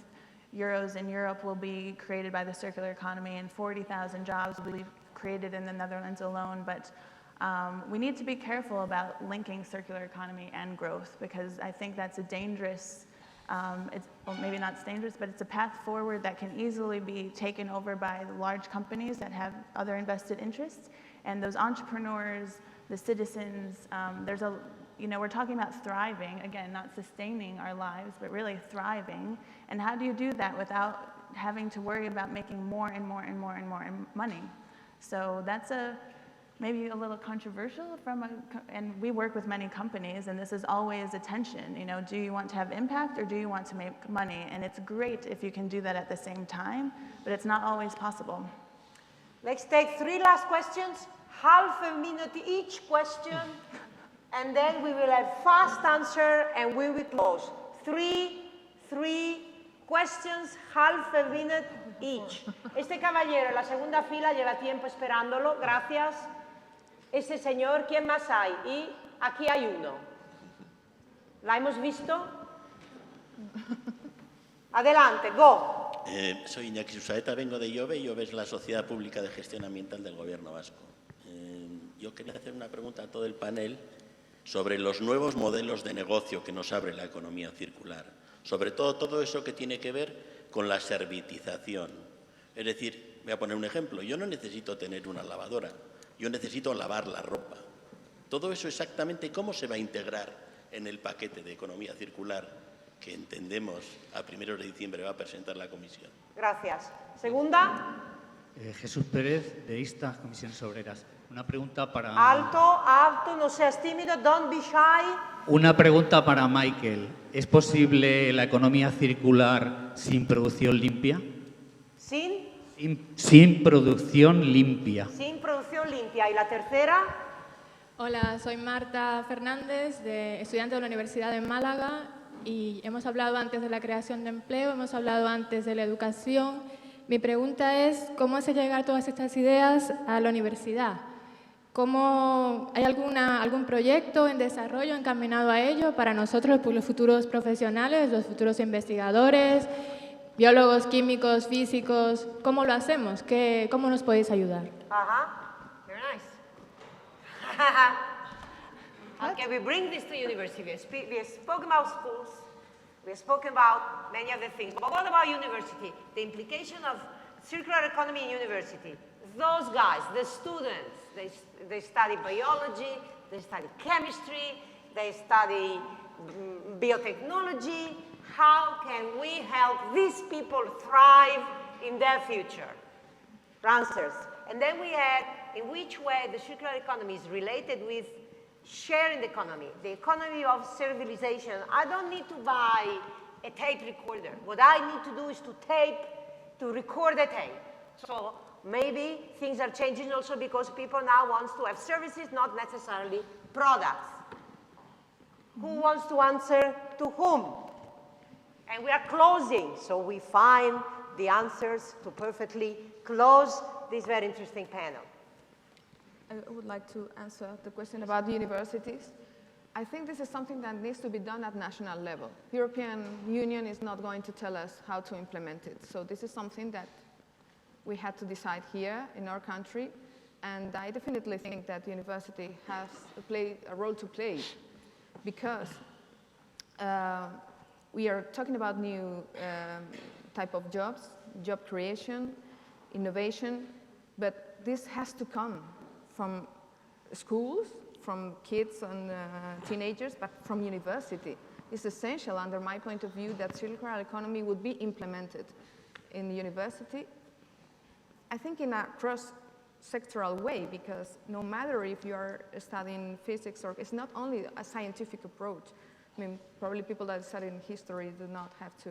euros in Europe will be created by the circular economy and 40,000 jobs will be created in the Netherlands alone. But we need to be careful about linking circular economy and growth because I think that's a dangerous, well, maybe not dangerous, but it's a path forward that can easily be taken over by the large companies that have other invested interests. And those entrepreneurs, the citizens, we're talking about thriving, again, not sustaining our lives, but really thriving. And how do you do that without having to worry about making more and more and more and more money. So that's maybe a little controversial and we work with many companies, and this is always a tension. You know, do you want to have impact or do you want to make money? And it's great if you can do that at the same time, but it's not always possible. Let's take 3 last questions, half a minute each question, and then we will have fast answer and we will close. Three questions, half a minute each. Este caballero en la segunda fila lleva tiempo esperándolo, gracias. Ese señor, ¿quién más hay? Y aquí hay uno. ¿La hemos visto? Adelante, go. Soy Iñaki Susaeta, vengo de IOBE. IOBE es la Sociedad Pública de Gestión Ambiental del Gobierno Vasco. Yo quería hacer una pregunta a todo el panel sobre los nuevos modelos de negocio que nos abre la economía circular. Sobre todo eso que tiene que ver con la servitización. Es decir, voy a poner un ejemplo. Yo no necesito tener una lavadora, yo necesito lavar la ropa. Todo eso exactamente, ¿cómo se va a integrar en el paquete de economía circular que entendemos a 1 de diciembre va a presentar la Comisión? Gracias. Segunda. Jesús Pérez, de ISTA, Comisiones Obreras. Una pregunta para... Alto, no seas tímido, don't be shy. Una pregunta para Michael. ¿Es posible la economía circular sin producción limpia? Sin producción limpia. Sin producción limpia. ¿Y la tercera? Hola, soy Marta Fernández, estudiante de la Universidad de Málaga, y hemos hablado antes de la creación de empleo, hemos hablado antes de la educación. Mi pregunta es, ¿cómo hace llegar todas estas ideas a la universidad? ¿Hay algún proyecto en desarrollo encaminado a ello para nosotros, pues, los futuros profesionales, los futuros investigadores, biólogos, químicos, físicos? ¿Cómo lo hacemos? ¿Cómo nos podéis ayudar? Very nice. Okay, we bring this to university. We have spoken about schools. We have spoken about many other things. But what about university? The implication of circular economy in university. Those guys, the students, they study biology, they study chemistry, they study biotechnology. How can we help these people thrive in their future? Answers. And then we had in which way the circular economy is related with sharing the economy of civilization. I don't need to buy a tape recorder. What I need to do is to record a tape. So maybe things are changing also because people now want to have services, not necessarily products. Who wants to answer to whom? And we are closing, so we find the answers to perfectly close this very interesting panel. I would like to answer the question about the universities. I think this is something that needs to be done at national level. The European Union is not going to tell us how to implement it. So this is something that we had to decide here in our country. And I definitely think that the university has a role to play, because we are talking about new type of jobs, job creation, innovation, but this has to come from schools, from kids and teenagers, but from university. It's essential, under my point of view, that circular economy would be implemented in the university, I think in a cross-sectoral way, because no matter if you are studying physics or, it's not only a scientific approach. I mean, probably people that study in history do not have to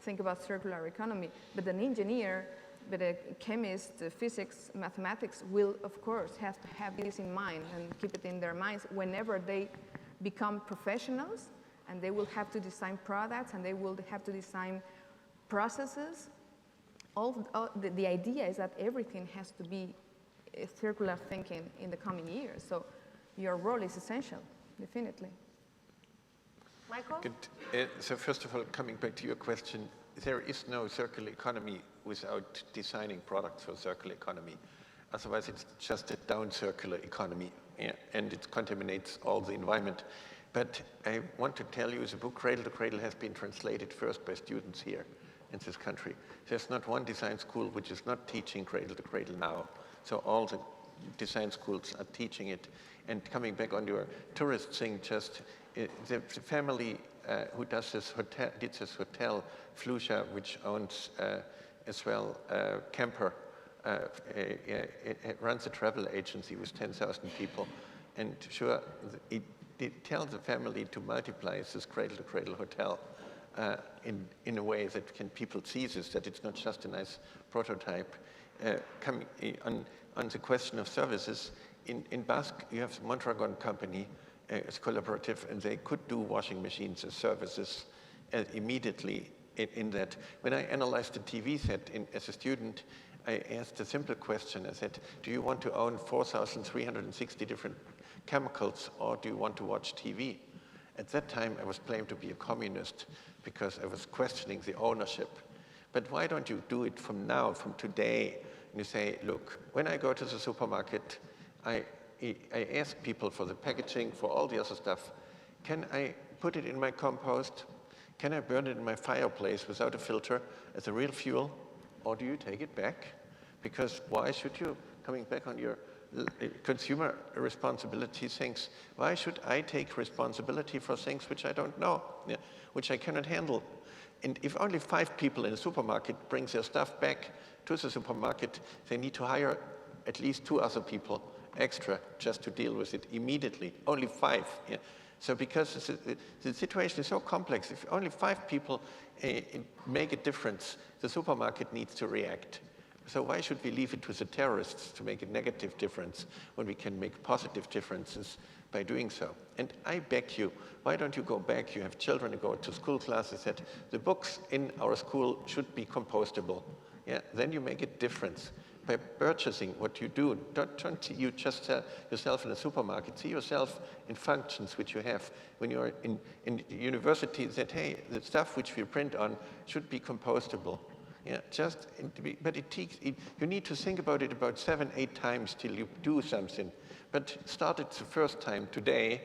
think about circular economy, but an engineer, but a chemist, physics, mathematics will, of course, have to have this in mind and keep it in their minds whenever they become professionals, and they will have to design products, and they will have to design processes. The idea is that everything has to be circular thinking in the coming years. So your role is essential, definitely. Michael? Good. So first of all, coming back to your question, there is no circular economy without designing products for circular economy. Otherwise, it's just a down-circular economy, and it contaminates all the environment. But I want to tell you, the book Cradle to Cradle has been translated first by students here in this country. There's not one design school which is not teaching Cradle to Cradle now. So all the design schools are teaching it. And coming back on your tourist thing, just the family who did this hotel, Flusha, which owns as well Camper, it runs a travel agency with 10,000 people. And sure, it tells the family to multiply this cradle-to-cradle hotel in a way that people see this, that it's not just a nice prototype. Coming on the question of services, in Basque, you have the Mondragon company, it's collaborative, and they could do washing machines as services immediately in that. When I analyzed the TV set as a student, I asked a simple question. I said, do you want to own 4,360 different chemicals, or do you want to watch TV? At that time, I was claimed to be a communist because I was questioning the ownership. But why don't you do it from now, from today? And you say, look, when I go to the supermarket, I ask people for the packaging, for all the other stuff. Can I put it in my compost? Can I burn it in my fireplace without a filter as a real fuel? Or do you take it back? Because why should you, coming back on your consumer responsibility things, why should I take responsibility for things which I don't know, which I cannot handle? And if only 5 people in a supermarket bring their stuff back to the supermarket, they need to hire at least 2 other people extra just to deal with it immediately. Only 5. Yeah. So because the situation is so complex, if only 5 people make a difference, the supermarket needs to react. So why should we leave it to the terrorists to make a negative difference when we can make positive differences by doing so? And I beg you, why don't you go back? You have children who go to school classes that the books in our school should be compostable. Yeah, then you make a difference. By purchasing what you do, don't see you just yourself in a supermarket. See yourself in functions which you have. When you're in university, that, hey, the stuff which we print on should be compostable. Yeah, but you need to think about it about 7-8 times till you do something. But start it the first time today,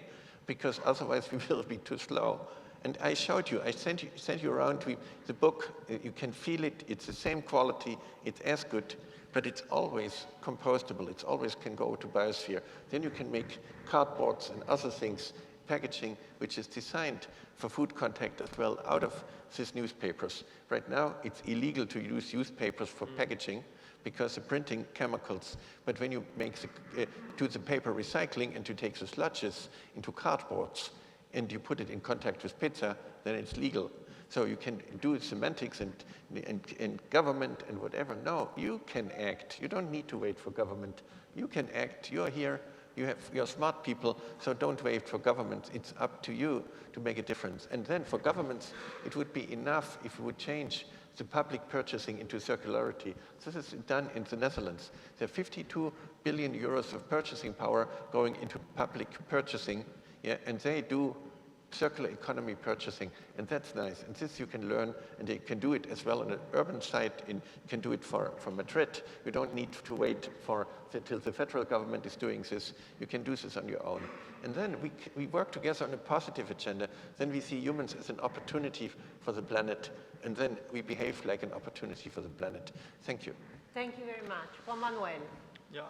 because otherwise we will be too slow. And I showed you, I sent you around the book. You can feel it. It's the same quality. It's as good. But it's always compostable. It always can go to biosphere. Then you can make cardboards and other things, packaging, which is designed for food contact as well, out of these newspapers. Right now, it's illegal to use newspapers for packaging because of printing chemicals. But when you do the paper recycling and you take the sludges into cardboards and you put it in contact with pizza, then it's legal. So you can do semantics and government and whatever. No, you can act. You don't need to wait for government. You can act. You're here. You're smart people, so don't wait for government. It's up to you to make a difference. And then for governments, it would be enough if we would change the public purchasing into circularity. This is done in the Netherlands. There are 52 billion euros of purchasing power going into public purchasing, yeah, and they do circular economy purchasing, and that's nice. And this you can learn, and you can do it as well on an urban site. You can do it for Madrid. You don't need to wait till the federal government is doing this. You can do this on your own. And then we work together on a positive agenda. Then we see humans as an opportunity for the planet, and then we behave like an opportunity for the planet. Thank you. Thank you very much. Juan Manuel. Yeah,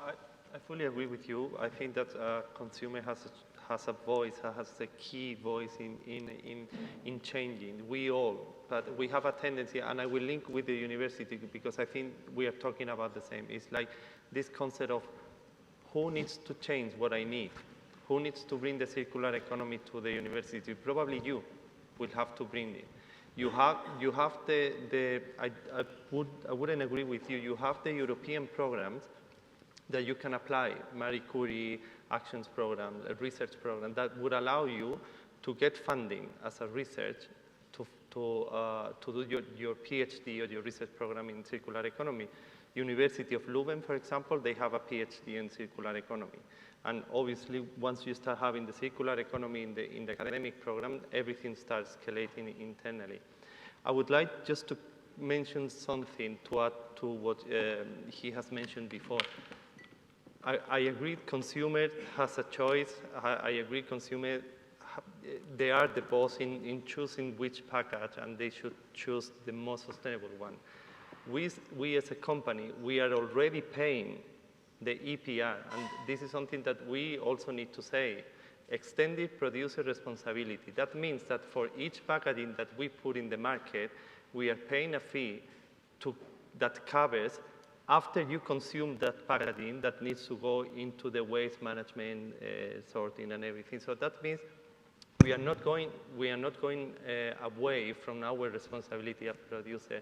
I fully agree with you. I think that consumer has a voice, has a key voice in changing. We all, but we have a tendency, and I will link with the university because I think we are talking about the same. It's like this concept of who needs to change what I need? Who needs to bring the circular economy to the university? Probably you will have to bring it. You have I wouldn't agree with you. You have the European programs that you can apply, Marie Curie, actions program, a research program that would allow you to get funding as a research to do your PhD or your research program in circular economy. University of Leuven, for example, they have a PhD in circular economy. And obviously, once you start having the circular economy in the academic program, everything starts escalating internally. I would like just to mention something to add to what he has mentioned before. I agree consumer has a choice. I agree consumer, they are the boss in choosing which package, and they should choose the most sustainable one. We as a company, we are already paying the EPR, and this is something that we also need to say. extended producer responsibility. That means that for each packaging that we put in the market, we are paying a fee that covers after you consume that packaging that needs to go into the waste management, sorting and everything. So that means we are not going away from our responsibility as producer.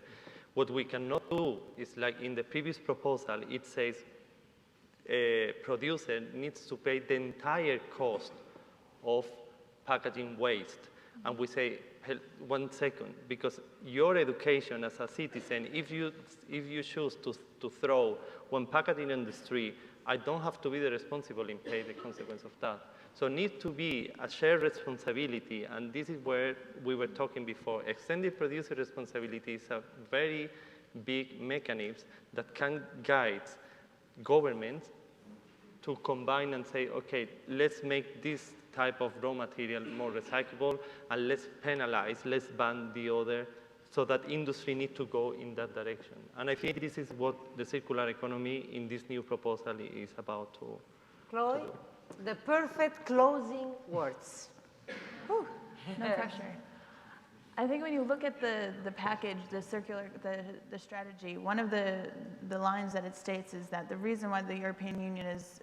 What we cannot do is, like in the previous proposal, it says a producer needs to pay the entire cost of packaging waste. And we say, 1 second, because your education as a citizen, if you choose to throw one packaging in the street, I don't have to be the responsible in pay the consequence of that. So it needs to be a shared responsibility, and this is where we were talking before. Extended producer responsibility is a very big mechanism that can guide governments to combine and say, okay, let's make this type of raw material more recyclable, and let's penalize, let's ban the other, so that industry need to go in that direction. And I think this is what the circular economy in this new proposal is about to Chloe, the perfect closing words. Whew, no pressure. I think when you look at the package, the strategy, one of the lines that it states is that the reason why the European Union is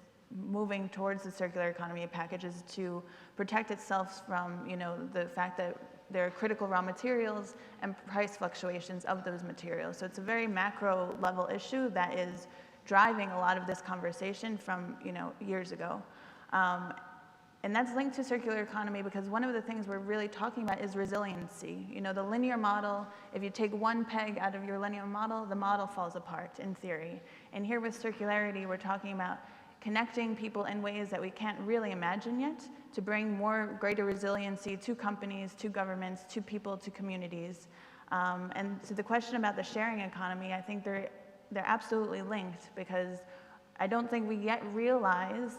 moving towards the circular economy package is to protect itself from, the fact that there are critical raw materials and price fluctuations of those materials. So it's a very macro level issue that is driving a lot of this conversation from, years ago. And that's linked to circular economy because one of the things we're really talking about is resiliency. The linear model, if you take one peg out of your linear model, the model falls apart in theory. And here with circularity, we're talking about connecting people in ways that we can't really imagine yet to bring greater resiliency to companies, to governments, to people, to communities. And to the question about the sharing economy, I think they're absolutely linked because I don't think we yet realize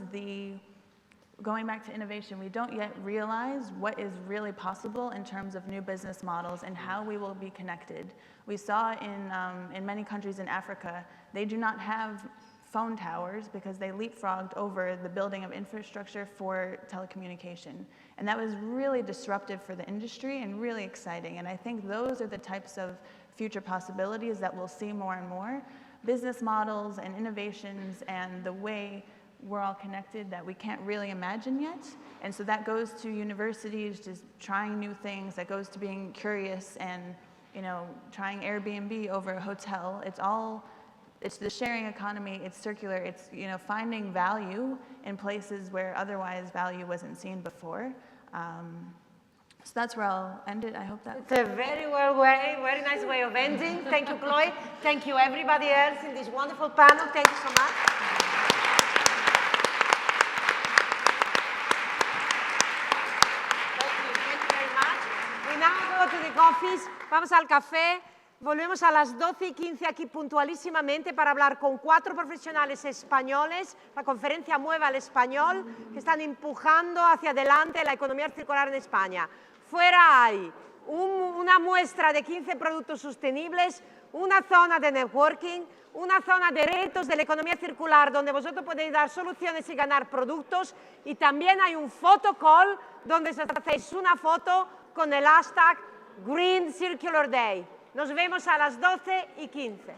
going back to innovation, we don't yet realize what is really possible in terms of new business models and how we will be connected. We saw in many countries in Africa, they do not have phone towers because they leapfrogged over the building of infrastructure for telecommunication. And that was really disruptive for the industry and really exciting. And I think those are the types of future possibilities that we'll see more and more. Business models and innovations and the way we're all connected that we can't really imagine yet. And so that goes to universities just trying new things, that goes to being curious and, trying Airbnb over a hotel. It's the sharing economy, it's circular, it's finding value in places where otherwise value wasn't seen before. So that's where I'll end it. I hope that. It's a very nice way of ending. Thank you, Chloe. Thank you, everybody else in this wonderful panel. Thank you so much. Thank you very much. We now go to the coffees. Vamos al café. Volvemos a las 12:15 aquí puntualísimamente para hablar con 4 profesionales españoles, la conferencia Mueva al Español, que están empujando hacia adelante la economía circular en España. Fuera hay una muestra de 15 productos sostenibles, una zona de networking, una zona de retos de la economía circular donde vosotros podéis dar soluciones y ganar productos, y también hay un photocall donde os hacéis una foto con el hashtag Green Circular Day. Nos vemos a las 12:15.